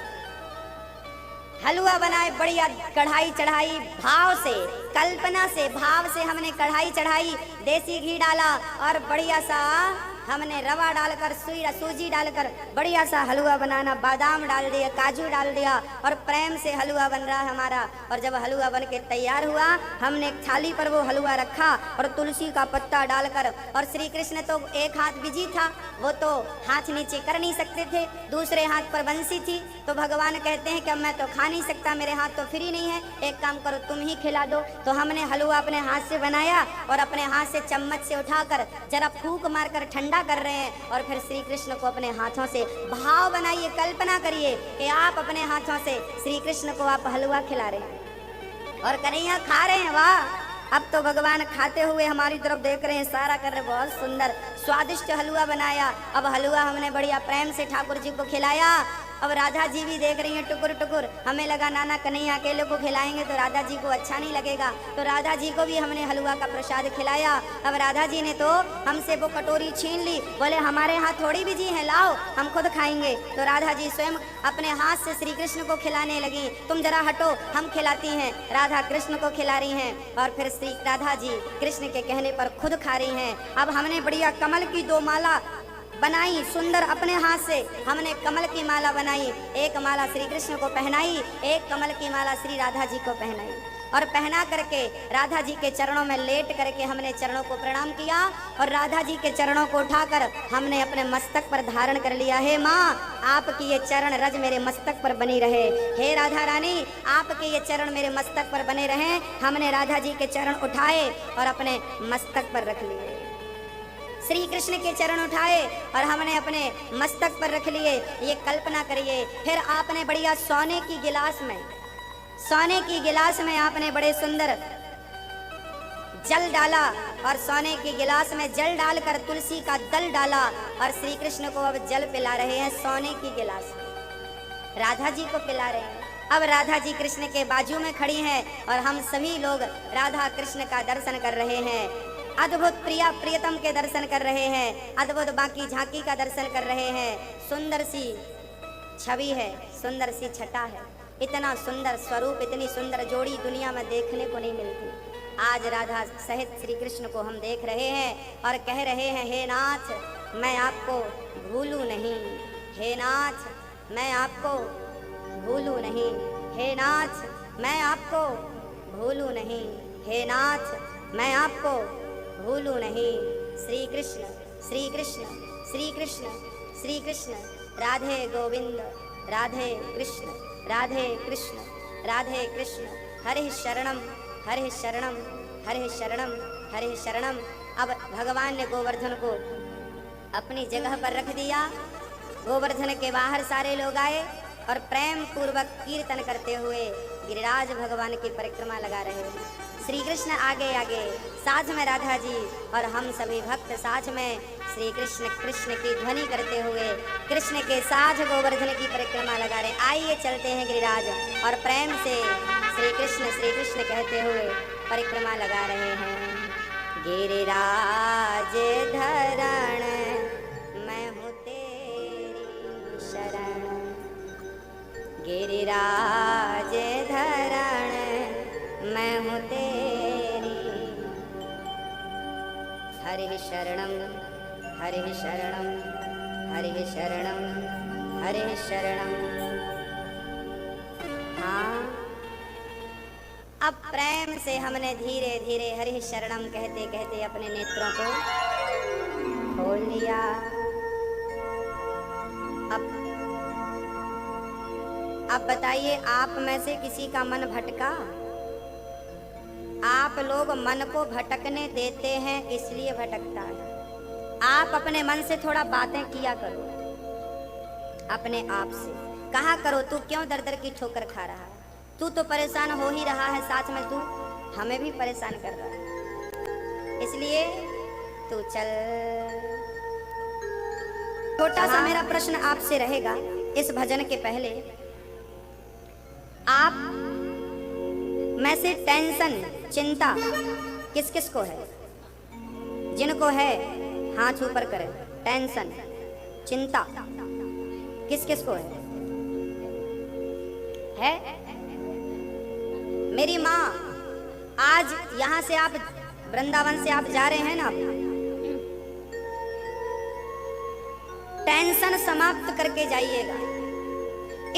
हलवा बनाए, बढ़िया कढ़ाई चढ़ाई, भाव से, कल्पना से, भाव से हमने कढ़ाई चढ़ाई, देसी घी डाला और बढ़िया सा हमने रवा डालकर सूजी डालकर बढ़िया सा हलवा बनाना, बादाम डाल दिया, काजू डाल दिया और प्रेम से हलवा बन रहा है हमारा। और जब हलवा बन के तैयार हुआ, हमने एक थाली पर वो हलवा रखा और तुलसी का पत्ता डालकर, और श्री कृष्ण तो एक हाथ बिजी था, वो तो हाथ नीचे कर नहीं सकते थे, दूसरे हाथ पर बंसी थी, तो भगवान कहते हैं कि अब मैं तो खा नहीं सकता, मेरे हाथ तो फ्री नहीं है, एक काम करो तुम ही खिला दो। तो हमने हलवा अपने हाथ से बनाया और अपने हाथ से चम्मच से उठाकर जरा फूंक मारकर ठंडा कर रहे हैं और फिर श्री कृष्ण को अपने हाथों से, भाव बनाइए, कल्पना करिए कि आप अपने हाथों से श्री कृष्ण को आप हलवा खिला रहे हैं और कन्हैया खा रहे हैं। वाह, अब तो भगवान खाते हुए हमारी तरफ देख रहे हैं, सारा कर रहे, बहुत सुंदर स्वादिष्ट हलवा बनाया। अब हलवा हमने बढ़िया प्रेम से ठाकुर जी को खिलाया। अब राधा जी भी देख रही हैं टुकुर टुकुर, हमें लगा नाना कन्हैया अकेले को खिलाएंगे तो राधा जी को अच्छा नहीं लगेगा, तो राधा जी को भी हमने हलवा का प्रसाद खिलाया। अब राधा जी ने तो हमसे वो कटोरी छीन ली, बोले हमारे हाथ थोड़ी बिजी हैं, लाओ हम खुद खाएंगे। तो राधा जी स्वयं अपने हाथ से श्री कृष्ण को खिलाने लगी, तुम जरा हटो हम खिलाती हैं। राधा कृष्ण को खिला रही हैं और फिर श्री राधा जी कृष्ण के कहने पर खुद खा रही हैं। अब हमने बढ़िया कमल की 2 माला बनाई, सुंदर अपने हाथ से हमने कमल की माला बनाई, एक माला श्री कृष्ण को पहनाई, एक कमल की माला श्री राधा जी को पहनाई और पहना करके राधा जी के चरणों में लेट करके हमने चरणों को प्रणाम किया और राधा जी के चरणों को उठाकर हमने अपने मस्तक पर धारण कर लिया। हे माँ, आपकी ये चरण रज मेरे मस्तक पर बनी रहे, हे राधा रानी आपके ये चरण मेरे मस्तक पर बने रहे। हमने राधा जी के चरण उठाए और अपने मस्तक पर रख लिए, श्री कृष्ण के चरण उठाए और हमने अपने मस्तक पर रख लिए। ये कल्पना करिए, फिर आपने बढ़िया सोने की गिलास में आपने बड़े सुंदर जल डाला और सोने के गिलास में जल डालकर तुलसी का दल डाला और श्री कृष्ण को अब जल पिला रहे हैं, सोने की गिलास में राधा जी को पिला रहे हैं। अब राधा जी कृष्ण के बाजू में खड़ी हैं और हम सभी लोग राधा कृष्ण का दर्शन कर रहे हैं, अद्भुत प्रिया प्रियतम के दर्शन कर रहे हैं, अद्भुत बाकी झांकी का दर्शन कर रहे हैं। सुंदर सी छवि है, सुंदर सी छटा है, इतना सुंदर स्वरूप, इतनी सुंदर जोड़ी दुनिया में देखने को नहीं मिलती। आज राधा सहित श्री कृष्ण को हम देख रहे हैं और कह रहे हैं, हे नाथ मैं आपको भूलूं नहीं, हे नाथ मैं आपको भूलूं नहीं, हे नाथ मैं आपको भूलूं नहीं, हे नाथ मैं आपको भूलूं नहीं। श्री कृष्ण श्री कृष्ण श्री कृष्ण श्री कृष्ण, राधे गोविंद राधे कृष्ण राधे कृष्ण राधे कृष्ण, हरे शरणम हरे शरणम हरे शरणम हरे शरणम। अब भगवान ने गोवर्धन को अपनी जगह पर रख दिया। गोवर्धन के बाहर सारे लोग आए और प्रेम पूर्वक कीर्तन करते हुए गिरिराज भगवान की परिक्रमा लगा रहे हैं। श्री कृष्ण आगे आगे, साथ में राधा जी और हम सभी भक्त साथ में श्री कृष्ण कृष्ण की ध्वनि करते हुए कृष्ण के साथ गोवर्धन की परिक्रमा लगा रहे। आइए चलते हैं गिरिराज और प्रेम से श्री कृष्ण कहते हुए परिक्रमा लगा रहे हैं। गिरिराज धरण मैं हूँ तेरी शरण, गिरिराज धरण मैं हूँ तेरी, हरे शरणम हरे शरणम हरे शरणम हरे शरणम। हाँ, अब प्रेम से हमने धीरे धीरे हरे शरणम कहते कहते अपने नेत्रों को खोल लिया। अब बताइए, आप में से किसी का मन भटका? आप लोग मन को भटकने देते हैं, इसलिए भटकता है। आप अपने मन से थोड़ा बातें किया करो, अपने आप से कहा करो, तू क्यों दर दर की ठोकर खा रहा है? तू तो परेशान हो ही रहा है, साथ में तू हमें भी परेशान कर रहा है, इसलिए तू चल। छोटा सा मेरा प्रश्न आपसे रहेगा इस भजन के पहले, आप में से टेंशन, चिंता किस किस को है? जिनको है हाथ ऊपर करें। टेंशन, चिंता किस किस को है? मेरी माँ, आज यहाँ से आप वृंदावन से आप जा रहे हैं ना, टेंशन समाप्त करके जाइएगा,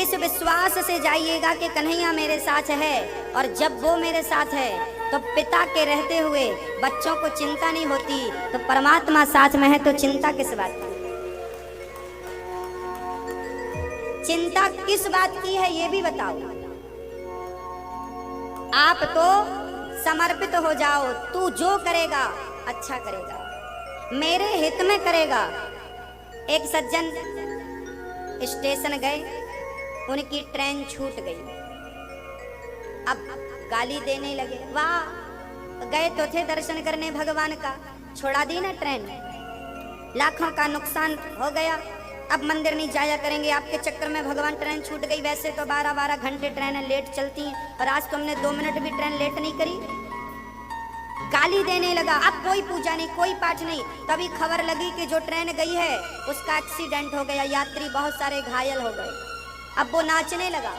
इस विश्वास से जाइएगा कि कन्हैया मेरे साथ है, और जब वो मेरे साथ है तो पिता के रहते हुए बच्चों को चिंता नहीं होती, तो परमात्मा साथ में है तो चिंता किस बात की? चिंता किस बात की है ये भी बताओ। आप तो समर्पित हो जाओ, तू जो करेगा अच्छा करेगा, मेरे हित में करेगा। एक सज्जन स्टेशन गए, उनकी ट्रेन छूट गई, अब गाली देने लगे। वाह, गए तो थे दर्शन करने भगवान का, छोड़ा दी ना ट्रेन, लाखों का नुकसान हो गया, अब मंदिर नहीं जाया करेंगे आपके चक्कर में, भगवान ट्रेन छूट गई। वैसे तो 12-12 घंटे ट्रेनें लेट चलती हैं, और आज तुमने 2 मिनट भी ट्रेन लेट नहीं करी। गाली देने लगा। अब कोई पूजा नहीं, कोई पाठ नहीं, तभी खबर लगी कि जो ट्रेन गई है उसका एक्सीडेंट हो गया, यात्री बहुत सारे घायल हो गए। अब वो नाचने लगा।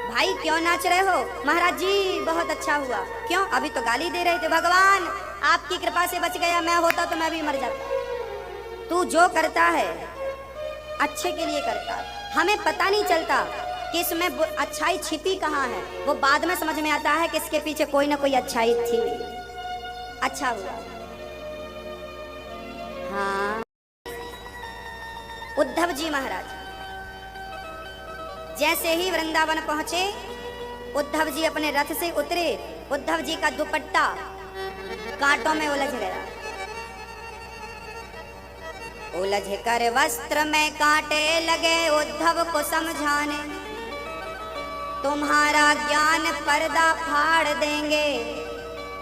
भाई क्यों नाच रहे हो? महाराज जी बहुत अच्छा हुआ। क्यों? अभी तो गाली दे रहे थे। भगवान आपकी कृपा से बच गया, मैं होता तो मैं भी मर जाता। तू जो करता है अच्छे के लिए करता है, हमें पता नहीं चलता कि इसमें अच्छाई छिपी कहाँ है, वो बाद में समझ में आता है कि इसके पीछे कोई ना कोई अच्छाई थी। अच्छा हुआ। हाँ, उद्धव जी महाराज जैसे ही वृंदावन पहुंचे, उद्धव जी अपने रथ से उतरे, उद्धव जी का दुपट्टा कांटों में उलझ गया। उलझ कर वस्त्र में कांटे लगे उद्धव को समझाने, तुम्हारा ज्ञान पर्दा फाड़ देंगे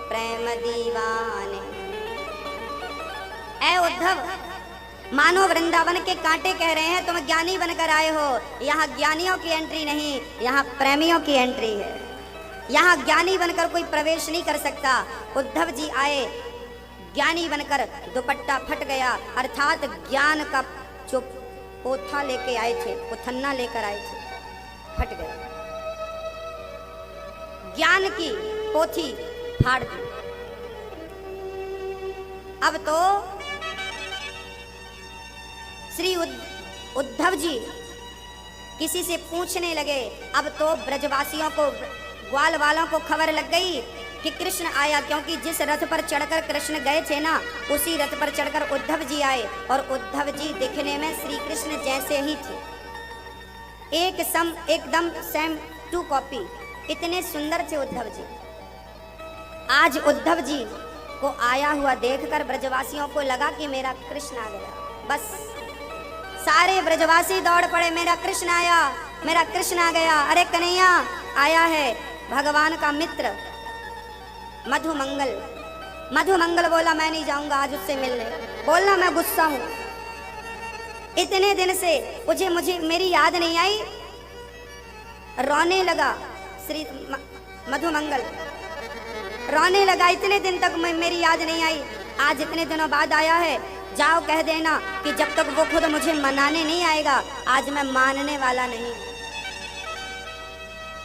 प्रेम दीवाने। ऐ उद्धव, मानो वृंदावन के कांटे कह रहे हैं तुम ज्ञानी बनकर आए हो। यहाँ ज्ञानियों की एंट्री नहीं, यहाँ प्रेमियों की एंट्री है। यहाँ ज्ञानी बनकर कोई प्रवेश नहीं कर सकता। उद्धव जी आए ज्ञानी बनकर, दुपट्टा फट गया, अर्थात ज्ञान का जो पोथा लेके आए थे, पोथन्ना लेकर आए थे, फट गया। ज्ञान की पोथी फाड़ दी। अब तो श्री उद्धव जी किसी से पूछने लगे। अब तो ब्रजवासियों को, ग्वाल वालों को खबर लग गई कि कृष्ण आया, क्योंकि जिस रथ पर चढ़कर कृष्ण गए थे ना, उसी रथ पर चढ़कर उद्धव जी आए। और उद्धव जी दिखने में श्री कृष्ण जैसे ही थे, एकदम सेम टू कॉपी, इतने सुंदर थे उद्धव जी। आज उद्धव जी को आया हुआ देखकर ब्रजवासियों को लगा कि मेरा कृष्ण आ गया। बस सारे ब्रजवासी दौड़ पड़े, मेरा कृष्ण आया, मेरा कृष्ण आ गया। अरे कन्हैया आया है, भगवान का मित्र मधुमंगल। मधुमंगल बोला मैं नहीं जाऊंगा आज उससे मिलने, बोलना मैं गुस्सा हूं, इतने दिन से मुझे मेरी याद नहीं आई। रोने लगा श्री मधुमंगल, रोने लगा, इतने दिन तक मेरी याद नहीं आई, आज इतने दिनों बाद आया है। जाओ कह देना कि जब तक वो खुद मुझे मनाने नहीं आएगा, आज मैं मानने वाला नहीं।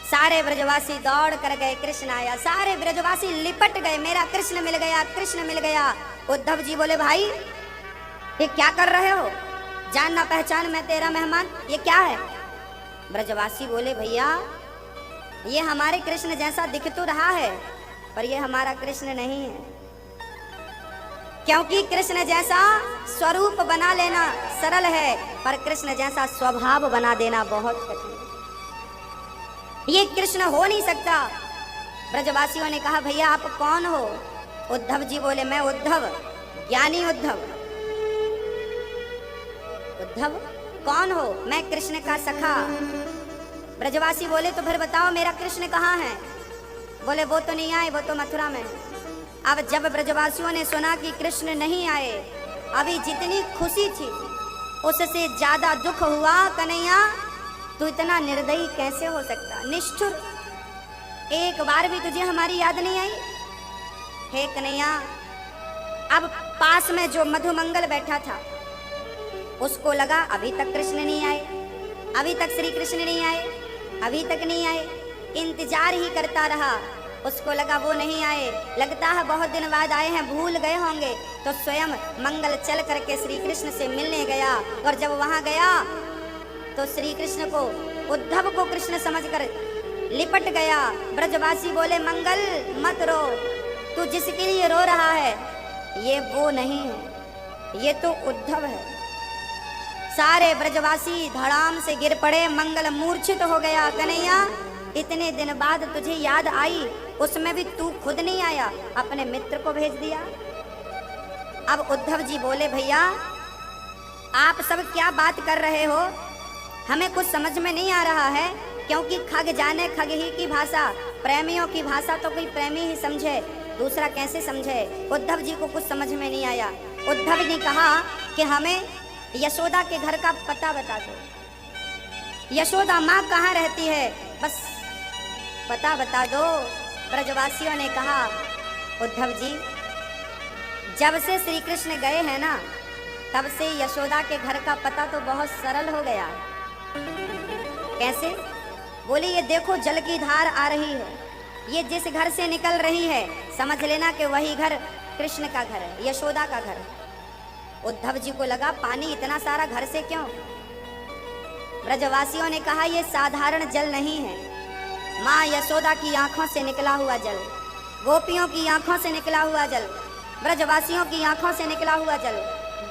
सारे ब्रजवासी दौड़ कर गए, कृष्ण आया। सारे ब्रजवासी लिपट गए, मेरा कृष्ण मिल गया, कृष्ण मिल गया। उद्धव जी बोले भाई ये क्या कर रहे हो? जान ना पहचान, मैं तेरा मेहमान, ये क्या है? ब्रजवासी बोले भैया ये हमारे कृष्ण जैसा दिख तो रहा है, पर ये हमारा कृष्ण नहीं है, क्योंकि कृष्ण जैसा स्वरूप बना लेना सरल है, पर कृष्ण जैसा स्वभाव बना देना बहुत कठिन है। ये कृष्ण हो नहीं सकता। ब्रजवासियों ने कहा भैया आप कौन हो? उद्धव जी बोले मैं उद्धव, ज्ञानी उद्धव। उद्धव कौन हो? मैं कृष्ण का सखा, ब्रजवासी बोले तो फिर बताओ मेरा कृष्ण कहाँ है? बोले वो तो नहीं आए, वो तो मथुरा में। अब जब ब्रजवासियों ने सुना कि कृष्ण नहीं आए, अभी जितनी खुशी थी उससे ज्यादा दुख हुआ। कन्हैया तू इतना निर्दयी कैसे हो सकता, निष्ठुर, एक बार भी तुझे हमारी याद नहीं आई? हे कन्हैया, अब पास में जो मधुमंगल बैठा था उसको लगा अभी तक कृष्ण नहीं आए, अभी तक श्री कृष्ण नहीं आए, अभी तक नहीं आए। इंतजार ही करता रहा, उसको लगा वो नहीं आए, लगता है बहुत दिन बाद आए हैं, भूल गए होंगे। तो स्वयं मंगल चल करके श्री कृष्ण से मिलने गया, और जब वहां गया तो श्री कृष्ण को, उद्धव को कृष्ण समझकर लिपट गया। ब्रजवासी बोले मंगल मत रो, तू जिसके लिए रो रहा है ये वो नहीं है, ये तो उद्धव है। सारे ब्रजवासी धड़ाम से गिर पड़े, मंगल मूर्छित हो गया। कन्हैया इतने दिन बाद तुझे याद आई, उसमें भी तू खुद नहीं आया, अपने मित्र को भेज दिया। अब उद्धव जी बोले भैया आप सब क्या बात कर रहे हो, हमें कुछ समझ में नहीं आ रहा है, क्योंकि खग जाने खग ही की भाषा, प्रेमियों की भाषा तो कोई प्रेमी ही समझे, दूसरा कैसे समझे। उद्धव जी को कुछ समझ में नहीं आया। उद्धव ने कहा कि हमें यशोदा के घर का पता बता दो, यशोदा माँ कहाँ रहती है, बस पता बता दो। ब्रजवासियों ने कहा उद्धव जी जब से श्री कृष्ण गए हैं ना, तब से यशोदा के घर का पता तो बहुत सरल हो गया। कैसे? बोले ये देखो जल की धार आ रही है, ये जिस घर से निकल रही है समझ लेना कि वही घर कृष्ण का घर है, यशोदा का घर। उद्धव जी को लगा पानी इतना सारा घर से क्यों? ब्रजवासियों ने कहा ये साधारण जल नहीं है, माँ यशोदा की आंखों से निकला हुआ जल, गोपियों की आंखों से निकला हुआ जल, ब्रजवासियों की आंखों से निकला हुआ जल,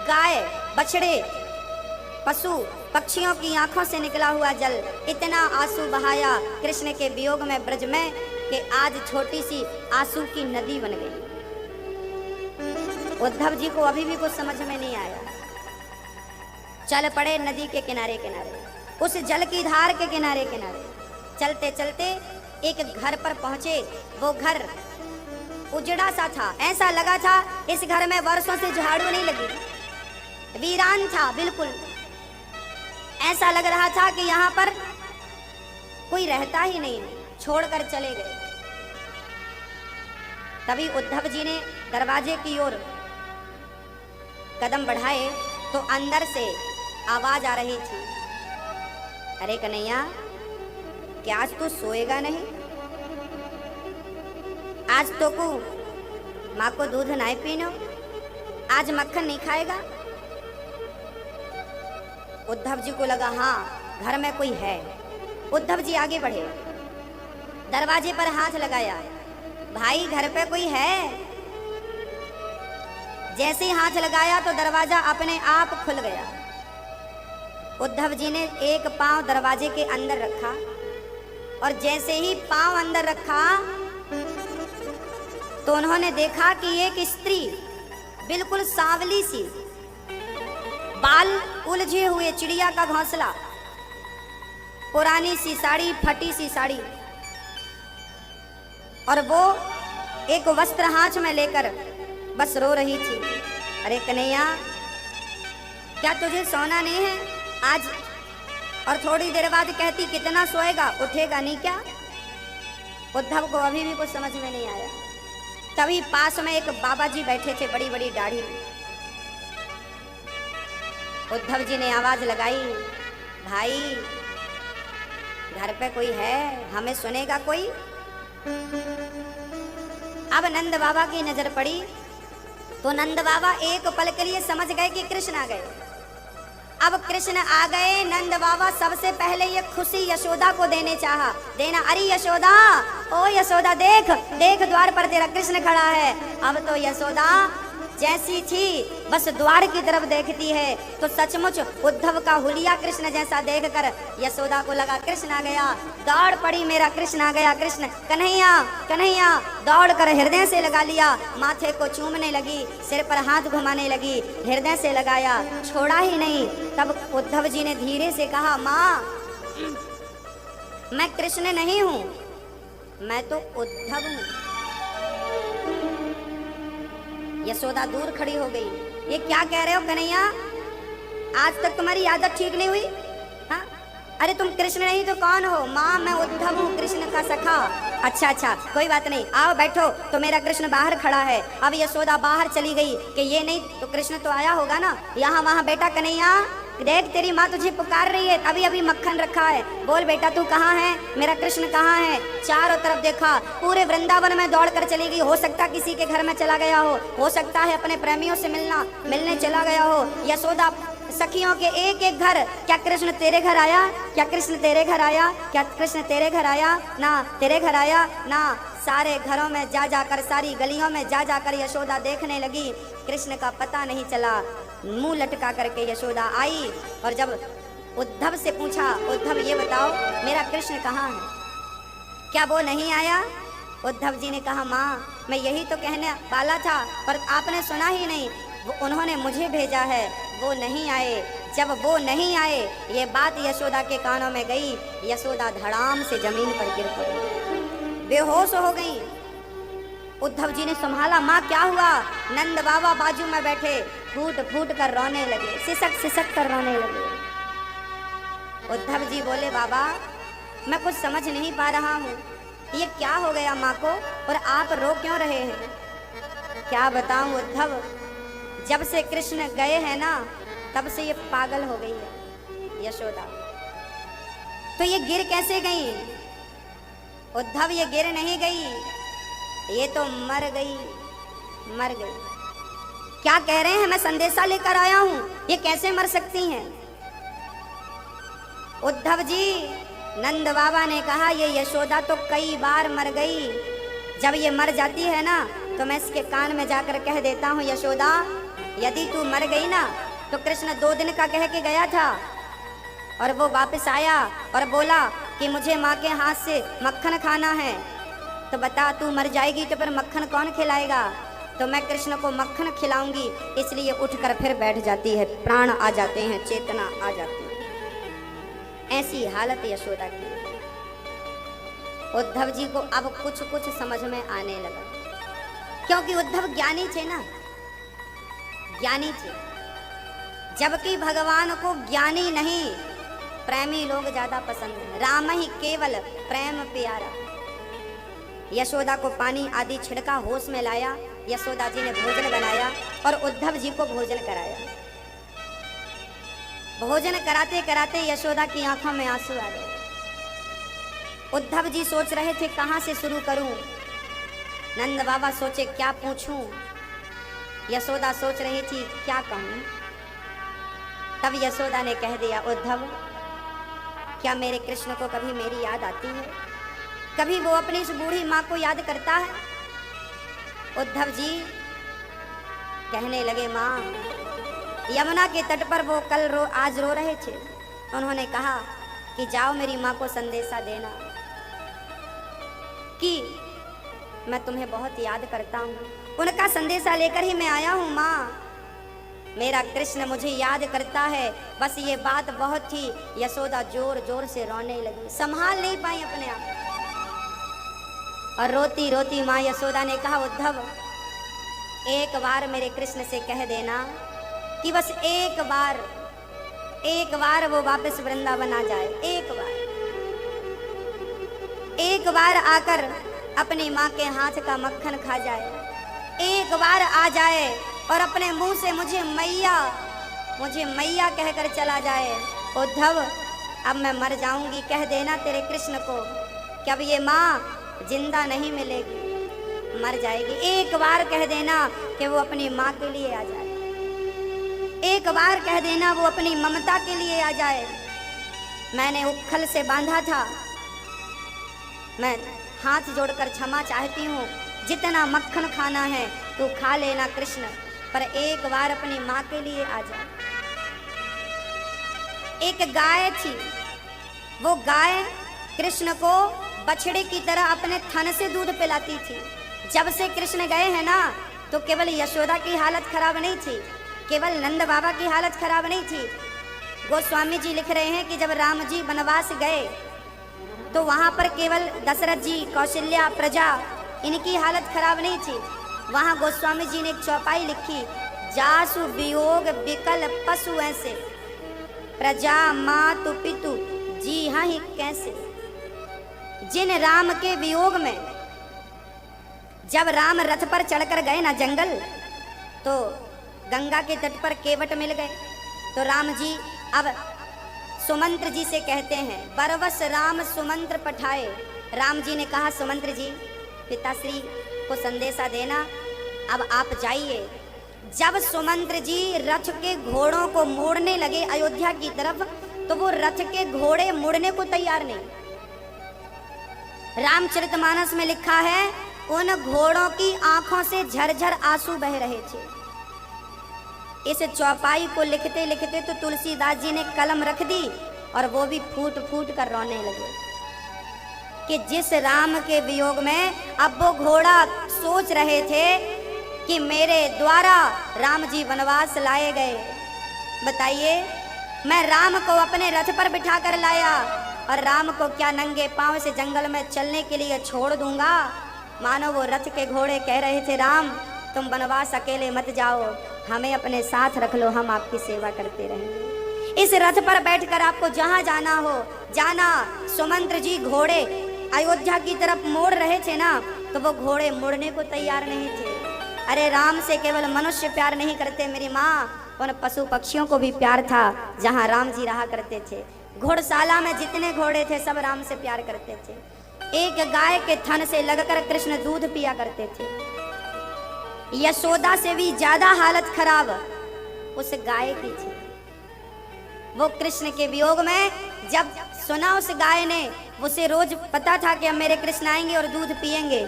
गाय बछड़े पशु पक्षियों की आंखों से निकला हुआ जल। इतना आंसू बहाया कृष्ण के वियोग में ब्रज में कि आज छोटी सी आंसू की नदी बन गई। उद्धव जी को अभी भी कुछ समझ में नहीं आया, चल पड़े नदी के किनारे किनारे, उस जल की धार के किनारे किनारे। चलते चलते एक घर पर पहुंचे, वो घर उजड़ा सा था, ऐसा लगा था इस घर में वर्षों से झाड़ू नहीं लगी, वीरान था बिल्कुल, ऐसा लग रहा था कि यहाँ पर कोई रहता ही नहीं, छोड़कर चले गए। तभी उद्धव जी ने दरवाजे की ओर कदम बढ़ाए तो अंदर से आवाज आ रही थी, अरे कन्हैया क्या आज तू सोएगा नहीं? आज तो को माँ को दूध नहीं पीनो, आज मक्खन नहीं खाएगा? उद्धव जी को लगा हाँ घर में कोई है। उद्धव जी आगे बढ़े, दरवाजे पर हाथ लगाया, भाई घर पे कोई है? जैसे ही हाथ लगाया तो दरवाजा अपने आप खुल गया। उद्धव जी ने एक पांव दरवाजे के अंदर रखा, और जैसे ही पांव अंदर रखा तो उन्होंने देखा कि एक स्त्री बिल्कुल सांवली सी, बाल उलझे हुए चिड़िया का घोंसला, पुरानी सी साड़ी, फटी सी साड़ी, और वो एक वस्त्र हाथ में लेकर बस रो रही थी। अरे कन्हैया क्या तुझे सोना नहीं है आज? और थोड़ी देर बाद कहती कितना सोएगा, उठेगा नहीं क्या? उद्धव को अभी भी कुछ समझ में नहीं आया। तभी पास में एक बाबा जी बैठे थे, बड़ी बड़ी दाढ़ी। उद्धव जी ने आवाज लगाई, भाई घर पे कोई है, हमें सुनेगा कोई? अब नंद बाबा की नजर पड़ी तो नंद बाबा एक पल के लिए समझ गए कि कृष्ण आ गए। अब कृष्ण आ गए, नंद बाबा सबसे पहले ये खुशी यशोदा को देना। अरे यशोदा, ओ यशोदा देख देख द्वार पर तेरा कृष्ण खड़ा है। अब तो यशोदा जैसी थी बस द्वार की तरफ देखती है, तो सचमुच उद्धव का हुलिया कृष्ण जैसा देखकर यशोदा को लगा कृष्ण आ गया। दौड़ पड़ी, मेरा कृष्ण आ गया, कृष्ण कन्हैया कन्हैया। दौड़ कर हृदय से लगा लिया, माथे को चूमने लगी, सिर पर हाथ घुमाने लगी, हृदय से लगाया, छोड़ा ही नहीं। तब उद्धव जी ने धीरे से कहा, माँ मैं कृष्ण नहीं हूं, मैं तो उद्धव हूं। यशोदा दूर खड़ी हो गई। ये क्या कह रहे हो कन्हैया, आज तक तुम्हारी आदत ठीक नहीं हुई? हाँ, अरे तुम कृष्ण नहीं तो कौन हो? माँ मैं उद्धव हूँ, कृष्ण का सखा। अच्छा अच्छा, कोई बात नहीं, आओ बैठो। तो मेरा कृष्ण बाहर खड़ा है। अब यशोदा बाहर चली गई कि ये नहीं तो कृष्ण तो आया होगा ना। यहाँ वहाँ बेटा कन्हैया देख, तेरी माँ तुझे पुकार रही है, अभी अभी मक्खन रखा है, बोल बेटा तू कहाँ है, मेरा कृष्ण कहाँ है? चारों तरफ देखा, पूरे वृंदावन में दौड़ कर चली गई। हो सकता किसी के घर में चला गया हो सकता है अपने प्रेमियों से मिलने चला गया हो। यशोदा सखियों के एक एक घर, क्या कृष्ण तेरे घर आया? क्या कृष्ण तेरे घर आया? क्या कृष्ण तेरे घर आया? ना तेरे घर आया ना। सारे घरों में जा जाकर, सारी गलियों में जा जाकर यशोदा देखने लगी। कृष्ण का पता नहीं चला। मुंह लटका करके यशोदा आई और जब उद्धव से पूछा, उद्धव ये बताओ मेरा कृष्ण कहाँ है? क्या वो नहीं आया? उद्धव जी ने कहा, माँ मैं यही तो कहने वाला था, पर आपने सुना ही नहीं। उन्होंने मुझे भेजा है, वो नहीं आए। जब वो नहीं आए, ये बात यशोदा के कानों में गई। यशोदा धड़ाम से जमीन पर गिर पड़ी, बेहोश हो गई। उद्धव जी ने संभाला, माँ क्या हुआ? नंद बाबा बाजू में बैठे, फूट फूट कर रोने लगे, सिसक कर रोने लगे। उद्धव जी बोले, बाबा मैं कुछ समझ नहीं पा रहा हूँ, ये क्या हो गया माँ को, और आप रो क्यों रहे हैं? क्या बताऊं उद्धव, जब से कृष्ण गए हैं ना, तब से ये पागल हो गई है यशोदा। तो ये गिर कैसे गई? उद्धव ये गिर नहीं गई, ये तो मर गई। क्या कह रहे हैं? मैं संदेशा लेकर आया हूं, ये कैसे मर सकती हैं? उद्धव जी, नंद बाबा ने कहा, ये यशोदा तो कई बार मर गई। जब ये मर जाती है ना, तो मैं इसके कान में जाकर कह देता हूँ, यशोदा यदि तू मर गई ना, तो कृष्ण 2 दिन का कह के गया था और वो वापस आया और बोला कि मुझे माँ के हाथ से मक्खन खाना है। तो बता, तू मर जाएगी तो फिर मक्खन कौन खिलाएगा? तो मैं कृष्ण को मक्खन खिलाऊंगी। इसलिए उठकर फिर बैठ जाती है, प्राण आ जाते हैं, चेतना आ जाती है। ऐसी हालत यशोदा की। उद्धव जी को अब कुछ कुछ समझ में आने लगा, क्योंकि उद्धव ज्ञानी थे ना, ज्ञानी थे। जबकि भगवान को ज्ञानी नहीं, प्रेमी लोग ज्यादा पसंद है। राम ही केवल प्रेम प्यारा। यशोदा को पानी आदि छिड़का, होश में लाया। यशोदा जी ने भोजन बनाया और उद्धव जी को भोजन कराया। भोजन कराते कराते यशोदा की आंखों में आंसू आ गए। उद्धव जी सोच रहे थे कहां से शुरू करूं। नंद बाबा सोचे क्या पूछूं। यशोदा सोच रही थी क्या कहूं। तब यशोदा ने कह दिया, उद्धव क्या मेरे कृष्ण को कभी मेरी याद आती है? कभी वो अपनी इस बूढ़ी माँ को याद करता है? उद्धव जी कहने लगे, माँ यमुना के तट पर वो आज रो रहे थे। उन्होंने कहा कि जाओ मेरी माँ को संदेशा देना कि मैं तुम्हें बहुत याद करता हूँ। उनका संदेशा लेकर ही मैं आया हूँ। माँ मेरा कृष्ण मुझे याद करता है। बस ये बात बहुत थी। यशोदा जोर जोर से रोने लगी, संभाल नहीं पाई अपने आप। और रोती रोती माँ यशोदा ने कहा, उद्धव एक बार मेरे कृष्ण से कह देना कि बस एक बार वो वापस वृंदावन आ जाए। एक बार आकर अपनी माँ के हाथ का मक्खन खा जाए। एक बार आ जाए और अपने मुंह से मुझे मैया कहकर चला जाए। उद्धव अब मैं मर जाऊंगी, कह देना तेरे कृष्ण को कि अब ये माँ जिंदा नहीं मिलेगी, मर जाएगी। एक बार कह देना कि वो अपनी माँ के लिए आ जाए। एक बार कह देना वो अपनी ममता के लिए आ जाए। मैंने उखल से बांधा था, मैं हाथ जोड़कर क्षमा चाहती हूँ। जितना मक्खन खाना है तू खा लेना कृष्ण, पर एक बार अपनी माँ के लिए आ जा। एक गाय थी, वो गाय कृष्ण को बछड़े की तरह अपने थन से दूध पिलाती थी। जब से कृष्ण गए हैं ना, तो केवल यशोदा की हालत खराब नहीं थी, केवल नंद बाबा की हालत खराब नहीं थी। गोस्वामी जी लिख रहे हैं कि जब राम जी वनवास गए तो वहां पर केवल दशरथ जी, कौशल्या, प्रजा, इनकी हालत खराब नहीं थी। वहां गोस्वामी जी ने एक चौपाई लिखी, जासु वियोग विकल पशु ऐसे, प्रजा मातु पितु जी हाँ ही कैसे। जिन राम के वियोग में, जब राम रथ पर चढ़कर गए ना जंगल, तो गंगा के तट पर केवट मिल गए। तो राम जी अब सुमंत्र जी से कहते हैं, बरवस राम सुमंत्र पठाए। राम जी ने कहा, सुमंत्र जी, पिताश्री को संदेशा देना, अब आप जाइए। जब सुमंत्र जी रथ के घोड़ों को मोड़ने लगे अयोध्या की तरफ, तो वो रथ के घोड़े मुड़ने को तैयार नहीं। रामचरितमानस में लिखा है, उन घोड़ों की आंखों से झरझर आंसू बह रहे थे। इस चौपाई को लिखते लिखते तो तुलसीदास जी ने कलम रख दी और वो भी फूट फूट कर रोने लगे कि जिस राम के वियोग में अब वो घोड़ा सोच रहे थे कि मेरे द्वारा राम जी वनवास लाए गए। बताइए, मैं राम को अपने रथ पर बिठा कर लाया और राम को क्या नंगे पांव से जंगल में चलने के लिए छोड़ दूंगा। मानो वो रथ के घोड़े कह रहे थे, राम तुम वनवास अकेले मत जाओ, हमें अपने साथ रख लो, हम आपकी सेवा करते रहेंगे। इस रथ पर बैठकर आपको जहां जाना हो जाना। सुमंत्र जी घोड़े अयोध्या की तरफ मोड़ रहे थे ना, तो वो घोड़े मुड़ने को तैयार नहीं थे। अरे राम से केवल मनुष्य प्यार नहीं करते मेरी माँ, उन पशु पक्षियों को भी प्यार था जहाँ राम जी रहा करते थे। घोड़शाला में जितने घोड़े थे सब राम से प्यार करते थे। एक गाय के थन से लगकर कृष्ण दूध पिया करते थे। यशोदा से भी ज्यादा हालत खराब उस गाय की थी। वो कृष्ण के वियोग में जब सुना उस गाय ने, उसे रोज पता था कि अब मेरे कृष्ण आएंगे और दूध पिएंगे,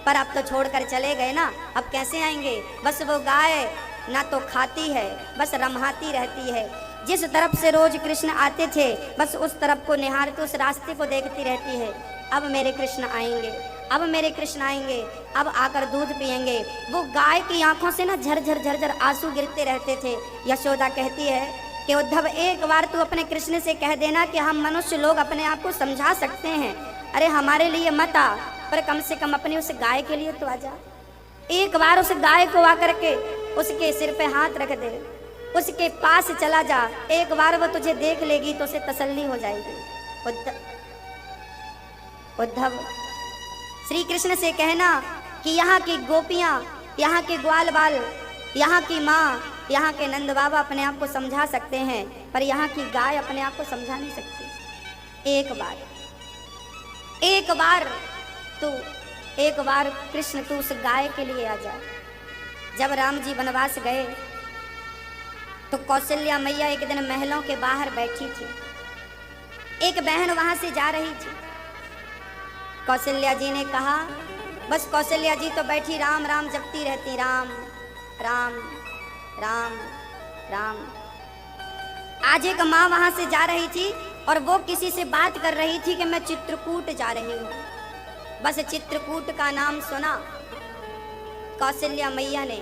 पर अब तो छोड़कर चले गए ना, अब कैसे आएंगे। बस वो गाय ना तो खाती है, बस रम्हाती रहती है। जिस तरफ से रोज कृष्ण आते थे बस उस तरफ को निहारती, उस रास्ते को देखती रहती है। अब मेरे कृष्ण आएंगे, अब मेरे कृष्ण आएंगे, अब आकर दूध पिएंगे। वो गाय की आंखों से ना झरझर झरझर आंसू गिरते रहते थे। यशोदा कहती है कि उद्धव, एक बार तू अपने कृष्ण से कह देना कि हम मनुष्य लोग अपने आप को समझा सकते हैं। अरे हमारे लिए मत आ, पर कम से कम अपनी उस गाय के लिए तो आ जा। एक बार उस गाय को आकर के उसके सिर पे हाथ रख दे, उसके पास चला जा, एक बार वो तुझे देख लेगी तो उसे तसल्ली हो जाएगी। उद्धव, श्री कृष्ण से कहना कि यहाँ की गोपियाँ, यहाँ के ग्वाल बाल, यहाँ की माँ, यहाँ के नंद बाबा अपने आप को समझा सकते हैं, पर यहाँ की गाय अपने आप को समझा नहीं सकती। एक बार कृष्ण तू उस गाय के लिए आ जा। जब राम जी वनवास गए तो कौशल्या मैया एक दिन महलों के बाहर बैठी थी। एक बहन वहां से जा रही थी। कौशल्या जी ने कहा, बस कौशल्या जी तो बैठी राम राम जपती रहती, राम राम राम राम। आज एक माँ वहां से जा रही थी और वो किसी से बात कर रही थी कि मैं चित्रकूट जा रही हूँ। बस चित्रकूट का नाम सुना कौशल्या मैया ने।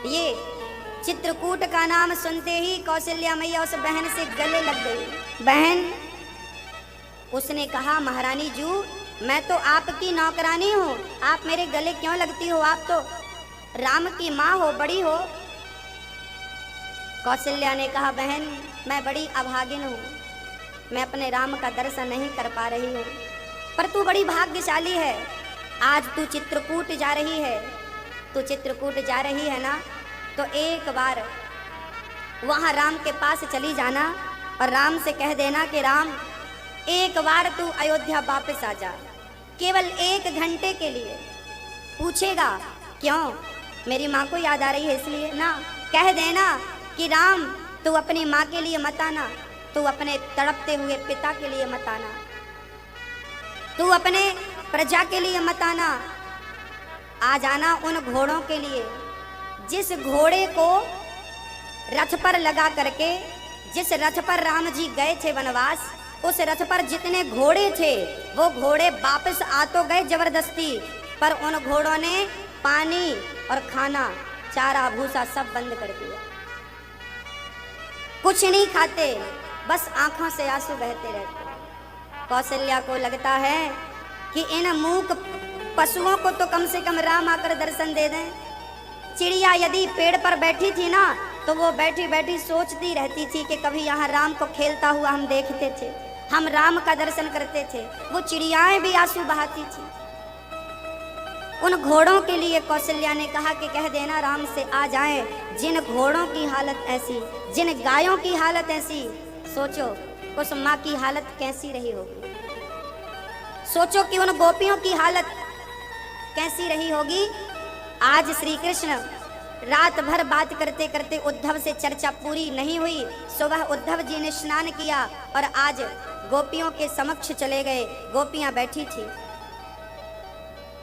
ये चित्रकूट का नाम सुनते ही कौशल्या मैया उस बहन से गले लग गई। बहन, उसने कहा, महारानी जू, मैं तो आपकी नौकरानी हूँ, आप मेरे गले क्यों लगती हो? आप तो राम की माँ हो, बड़ी हो। कौशल्या ने कहा, बहन मैं बड़ी अभागिन हूँ, मैं अपने राम का दर्शन नहीं कर पा रही हूँ, पर तू बड़ी भाग्यशाली है। आज तू चित्रकूट जा रही है, तू चित्रकूट जा रही है ना, तो एक बार वहाँ राम के पास चली जाना और राम से कह देना कि राम एक बार तू अयोध्या वापस आ जा, केवल 1 घंटे के लिए। पूछेगा क्यों? मेरी माँ को याद आ रही है इसलिए ना। कह देना कि राम तू अपनी माँ के लिए मत आना, तू अपने तड़पते हुए पिता के लिए मत आना, तू अपने प्रजा के लिए मत आना, आ जाना उन घोड़ों के लिए जिस घोड़े को रथ पर लगा करके, जिस रथ पर राम जी गए थे वनवास, उस रथ पर जितने घोड़े थे वो घोड़े वापस आ तो गए जबरदस्ती, पर उन घोड़ों ने पानी और खाना, चारा भूसा सब बंद कर दिया। कुछ नहीं खाते, बस आंखों से आंसू बहते रहते। कौशल्या को लगता है कि इन मूक पशुओं को तो कम से कम राम आकर दर्शन दे दें। चिड़िया यदि पेड़ पर बैठी थी ना, तो वो बैठी बैठी सोचती रहती थी कि कभी यहाँ राम को खेलता हुआ हम देखते थे, हम राम का दर्शन करते थे। वो चिड़ियाएं भी आंसू बहाती थी। उन घोड़ों के लिए कौशल्या ने कहा कि कह देना राम से आ जाएं। जिन घोड़ों की हालत ऐसी, जिन गायों की हालत ऐसी, सोचो उस माँ की हालत कैसी रही होगी। सोचो कि उन गोपियों की हालत कैसी रही होगी। आज श्री कृष्ण रात भर बात करते करते उद्धव से चर्चा पूरी नहीं हुई। सुबह उद्धव जी ने स्नान किया और आज गोपियों के समक्ष चले गए। गोपियां बैठी थी,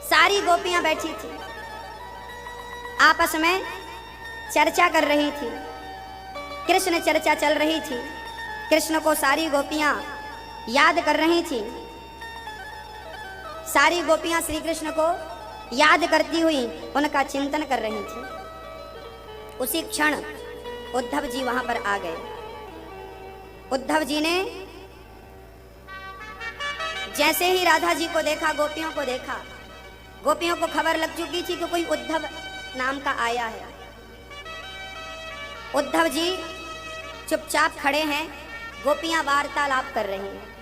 सारी गोपियां बैठी थी, आपस में चर्चा कर रही थी। कृष्ण चर्चा चल रही थी। कृष्ण को सारी गोपियां याद कर रही थी। सारी गोपियां श्री कृष्ण को याद करती हुई उनका चिंतन कर रही थी। उसी क्षण उद्धव जी वहां पर आ गए। उद्धव जी ने जैसे ही राधा जी को देखा, गोपियों को देखा, गोपियों को खबर लग चुकी थी कि कोई उद्धव नाम का आया है। उद्धव जी चुपचाप खड़े हैं, गोपियां वार्तालाप कर रही हैं।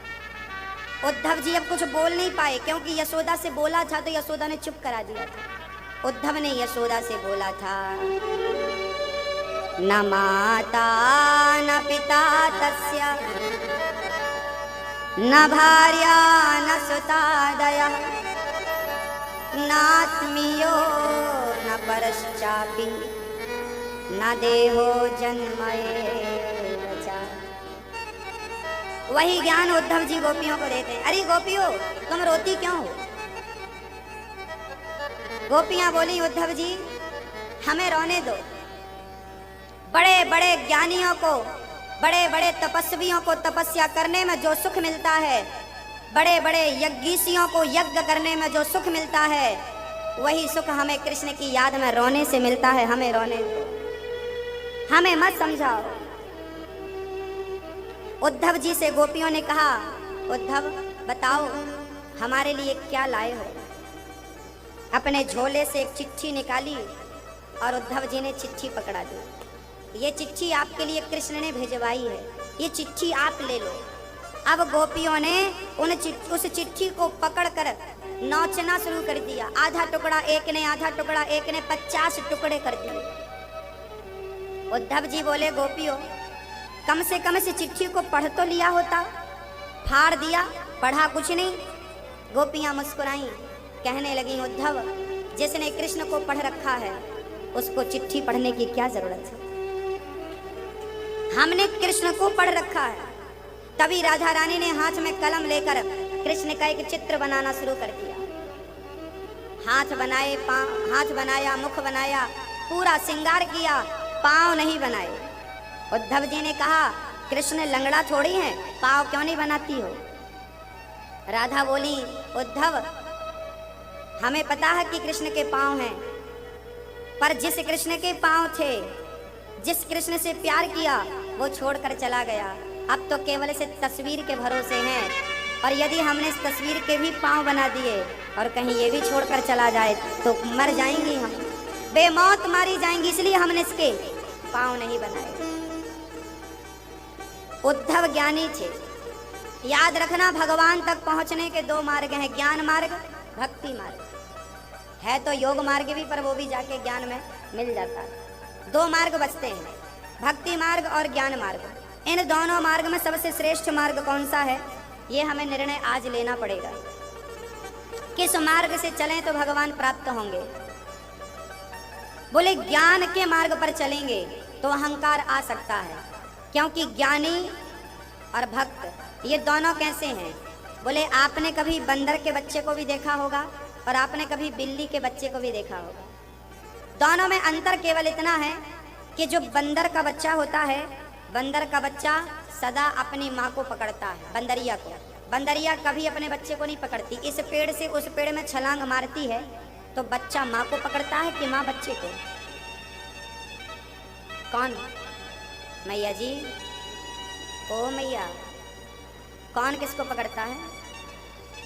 उद्धव जी अब कुछ बोल नहीं पाए, क्योंकि यशोदा से बोला था तो यशोदा ने चुप करा दिया था। उद्धव ने यशोदा से बोला था, न माता न पिता तस्य, न भार्या न सुतादयः, नात्मीयो न परश्चापि, न देहो जन्मएव च। वही ज्ञान उद्धव जी गोपियों को देते हैं। अरे गोपियों, तुम रोती क्यों हो? गोपियां बोली, उद्धव जी हमें रोने दो। बड़े बड़े ज्ञानियों को, बड़े बड़े तपस्वियों को तपस्या करने में जो सुख मिलता है, बड़े बड़े यज्ञीशियों को यज्ञ करने में जो सुख मिलता है, वही सुख हमें कृष्ण की याद में रोने से मिलता है। हमें रोने दो, हमें मत समझाओ। उद्धव जी से गोपियों ने कहा, उद्धव बताओ हमारे लिए क्या लाए हो? अपने झोले से एक चिट्ठी निकाली और उद्धव जी ने चिट्ठी पकड़ा दी। ये चिट्ठी आपके लिए कृष्ण ने भिजवाई है, ये चिट्ठी आप ले लो। अब गोपियों ने उस चिट्ठी को पकड़कर नोचना शुरू कर दिया। आधा टुकड़ा एक ने, आधा टुकड़ा एक ने, 50 टुकड़े कर दिए। उद्धव जी बोले, गोपियों कम से कम इस चिट्ठी को पढ़ तो लिया होता। फाड़ दिया, पढ़ा कुछ नहीं। गोपियां मुस्कुराई, कहने लगी, उद्धव जिसने कृष्ण को पढ़ रखा है उसको चिट्ठी पढ़ने की क्या जरूरत है? हमने कृष्ण को पढ़ रखा है। तभी राधा रानी ने हाथ में कलम लेकर कृष्ण का एक चित्र बनाना शुरू कर दिया। हाथ बनाए, हाथ बनाया, मुख बनाया, पूरा श्रृंगार किया, पांव नहीं बनाए। उद्धव जी ने कहा, कृष्ण लंगड़ा थोड़ी है, पांव क्यों नहीं बनाती हो? राधा बोली, उद्धव हमें पता है कि कृष्ण के पांव हैं, पर जिस कृष्ण के पांव थे, जिस कृष्ण से प्यार किया, वो छोड़कर चला गया। अब तो केवल इस तस्वीर के भरोसे हैं, और यदि हमने इस तस्वीर के भी पांव बना दिए और कहीं ये भी छोड़कर चला जाए तो मर जाएंगी, हम बेमौत मारी जाएंगी। इसलिए हमने इसके पांव नहीं बनाए। उद्धव ज्ञानी थे। याद रखना, भगवान तक पहुंचने के 2 मार्ग हैं, ज्ञान मार्ग, भक्ति मार्ग। है तो योग मार्ग भी, पर वो भी जाके ज्ञान में मिल जाता है। 2 मार्ग बचते हैं, भक्ति मार्ग और ज्ञान मार्ग। इन दोनों मार्ग में सबसे श्रेष्ठ मार्ग कौन सा है, ये हमें निर्णय आज लेना पड़ेगा। किस मार्ग से चलें तो भगवान प्राप्त होंगे? बोले ज्ञान के मार्ग पर चलेंगे तो अहंकार आ सकता है, क्योंकि ज्ञानी और भक्त ये दोनों कैसे हैं? बोले आपने कभी बंदर के बच्चे को भी देखा होगा और आपने कभी बिल्ली के बच्चे को भी देखा होगा। दोनों में अंतर केवल इतना है कि जो बंदर का बच्चा होता है, बंदर का बच्चा सदा अपनी माँ को पकड़ता है, बंदरिया को। बंदरिया कभी अपने बच्चे को नहीं पकड़ती। इस पेड़ से उस पेड़ में छलांग मारती है तो बच्चा माँ को पकड़ता है कि माँ बच्चे को? कौन? मैया जी, ओ मैया, कौन किसको पकड़ता है?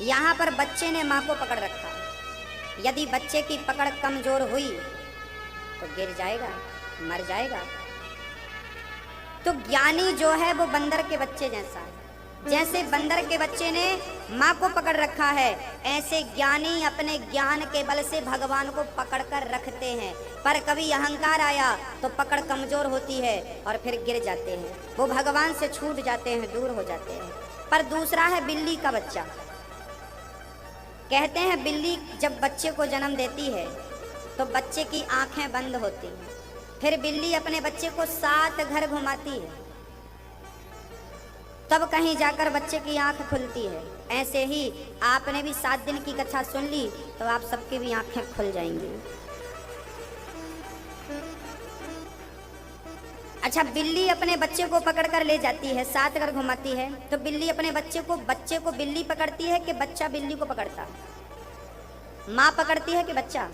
यहाँ पर बच्चे ने माँ को पकड़ रखा। यदि बच्चे की पकड़ कमजोर हुई तो गिर जाएगा, मर जाएगा। तो ज्ञानी जो है वो बंदर के बच्चे जैसा है। जैसे बंदर के बच्चे ने माँ को पकड़ रखा है, ऐसे ज्ञानी अपने ज्ञान के बल से भगवान को पकड़ कर रखते हैं। पर कभी अहंकार आया तो पकड़ कमजोर होती है और फिर गिर जाते हैं, वो भगवान से छूट जाते हैं, दूर हो जाते हैं। पर दूसरा है बिल्ली का बच्चा। कहते हैं बिल्ली जब बच्चे को जन्म देती है तो बच्चे की आंखें बंद होती हैं, फिर बिल्ली अपने बच्चे को 7 घर घुमाती है, तब कहीं जाकर बच्चे की आंख खुलती है। ऐसे ही आपने भी 7 दिन की कथा सुन ली तो आप सबकी भी आंखें खुल जाएंगी। अच्छा, बिल्ली अपने बच्चे को पकड़ कर ले जाती है, 7 घर घुमाती है, तो बिल्ली अपने बच्चे को बिल्ली पकड़ती है कि बच्चा बिल्ली को पकड़ता है? माँ पकड़ती है कि बच्चा?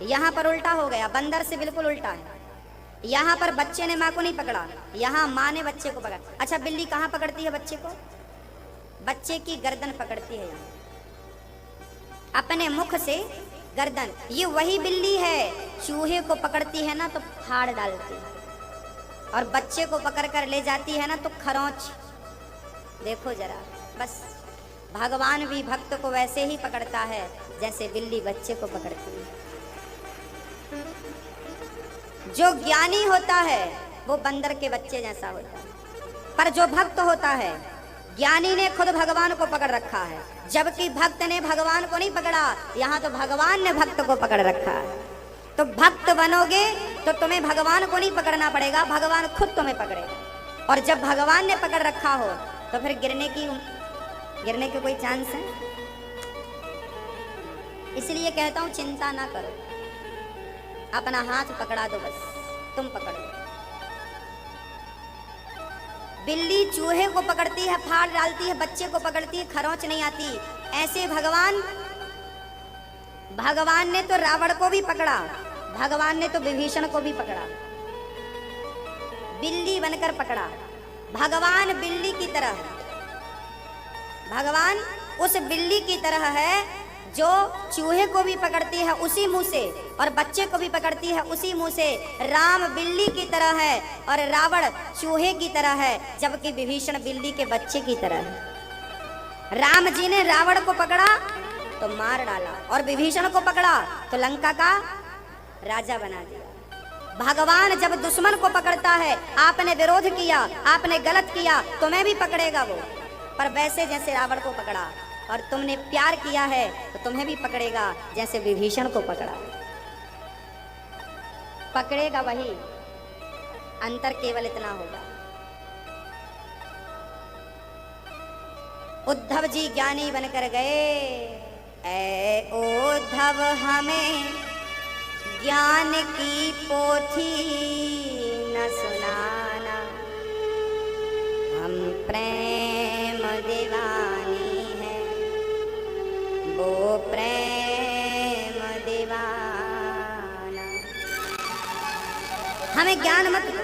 यहाँ पर उल्टा हो गया, बंदर से बिल्कुल उल्टा है। यहाँ पर बच्चे ने माँ को नहीं पकड़ा, यहाँ माँ ने बच्चे को पकड़ा। अच्छा, बिल्ली कहाँ पकड़ती है बच्चे को? बच्चे की गर्दन पकड़ती है, यहाँ अपने मुख से गर्दन। ये वही बिल्ली है, चूहे को पकड़ती है ना तो फाड़ डालती है, और बच्चे को पकड़कर ले जाती है ना तो खरोंच। देखो जरा, बस भगवान भी भक्त को वैसे ही पकड़ता है जैसे बिल्ली बच्चे को पकड़ती है। जो ज्ञानी होता है वो बंदर के बच्चे जैसा होता है, पर जो भक्त होता है, ज्ञानी ने खुद भगवान को पकड़ रखा है, जबकि भक्त ने भगवान को नहीं पकड़ा। यहाँ तो भगवान ने भक्त को पकड़ रखा है। तो भक्त बनोगे तो तुम्हें भगवान को नहीं पकड़ना पड़ेगा, भगवान खुद तुम्हें पकड़ेगा। और जब भगवान ने पकड़ रखा हो तो फिर गिरने के कोई चांस है? इसलिए कहता हूं चिंता ना करो, अपना हाथ पकड़ा दो, बस तुम पकड़ो। बिल्ली चूहे को पकड़ती है, फाड़ डालती है, बच्चे को पकड़ती है, खरोंच नहीं आती। ऐसे भगवान ने तो रावण को भी पकड़ा, भगवान ने तो विभीषण को भी पकड़ा, बिल्ली बनकर पकड़ा। भगवान बिल्ली की तरह, भगवान उस बिल्ली की तरह है जो चूहे को भी पकड़ती है उसी मुंह से और बच्चे को भी पकड़ती है उसी मुंह से। राम बिल्ली की तरह है और रावण चूहे की तरह है, जबकि विभीषण बिल्ली के बच्चे की तरह है। राम जी ने रावण को पकड़ा तो मार डाला और विभीषण को पकड़ा तो लंका का राजा बना दिया। भगवान जब दुश्मन को पकड़ता है, आपने विरोध किया, आपने गलत किया, तुम्हें भी पकड़ेगा वो। पर वैसे जैसे रावण को पकड़ा और तुमने प्यार किया है तो तुम्हें भी पकड़ेगा, जैसे विभीषण को पकड़ा। पकड़ेगा वही, अंतर केवल इतना होगा। उद्धव जी ज्ञानी बनकर गए। ऐ उद्धव हमें ज्ञान की पोथी न सुनाना, हम प्रेम दीवानी है, वो प्रेम दीवाना। हमें ज्ञान मत दो।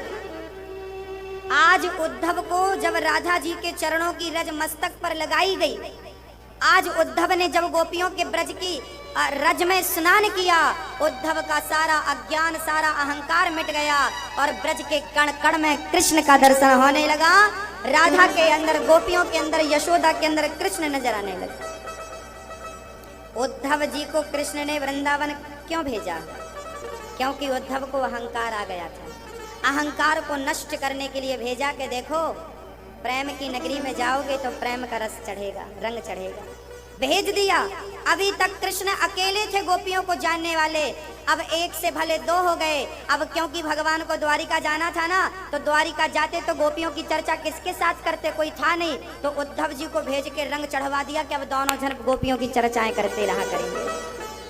आज उद्धव को जब राधा जी के चरणों की रज मस्तक पर लगाई गई, आज उद्धव ने जब गोपियों के ब्रज की रज में स्नान किया, उद्धव का सारा अज्ञान, सारा अहंकार मिट गया और ब्रज के कण कण में कृष्ण का दर्शन होने लगा। राधा के अंदर, गोपियों के अंदर, यशोदा के अंदर कृष्ण नजर आने लगा। उद्धव जी को कृष्ण ने वृंदावन क्यों भेजा? क्योंकि उद्धव को अहंकार आ गया था। अहंकार को नष्ट करने के लिए भेजा कि देखो, प्रेम की नगरी में जाओगे तो प्रेम का रस चढ़ेगा, रंग चढ़ेगा। भेज दिया। अभी तक कृष्ण अकेले थे गोपियों को जानने वाले, अब एक से भले 2 हो गए। अब क्योंकि भगवान को द्वारिका जाना था ना, तो द्वारिका जाते तो गोपियों की चर्चा किसके साथ करते, कोई था नहीं, तो उद्धव जी को भेज के रंग चढ़वा दिया कि अब दोनों जन गोपियों की चर्चाएं करते रहा करेंगे।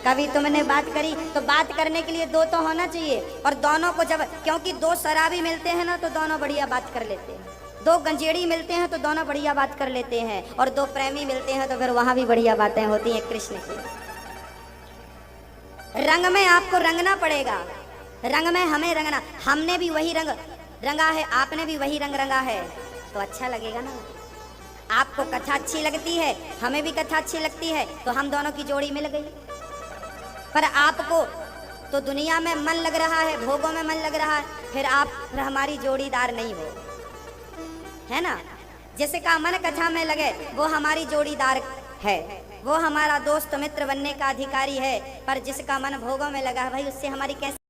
कभी तुमने बात करी तो बात करने के लिए 2 तो होना चाहिए, और दोनों को जब, क्योंकि 2 शराबी मिलते हैं ना तो दोनों बढ़िया बात कर लेते हैं, 2 गंजेड़ी मिलते हैं तो दोनों बढ़िया बात कर लेते हैं, और 2 प्रेमी मिलते हैं तो फिर वहां भी बढ़िया बातें होती हैं कृष्ण की। रंग में आपको रंगना पड़ेगा, रंग में हमें रंगना। हमने भी वही रंग रंगा है, आपने भी वही रंग रंगा है, तो अच्छा लगेगा ना। आपको कथा अच्छी लगती है, हमें भी कथा अच्छी लगती है, तो हम दोनों की जोड़ी मिल गई। पर आपको तो दुनिया में मन लग रहा है, भोगों में मन लग रहा है, फिर हमारी जोड़ीदार नहीं हो, है ना। जिसका मन कथा में लगे वो हमारी जोड़ीदार है, वो हमारा दोस्त मित्र बनने का अधिकारी है। पर जिसका मन भोगों में लगा है, भाई उससे हमारी कैसे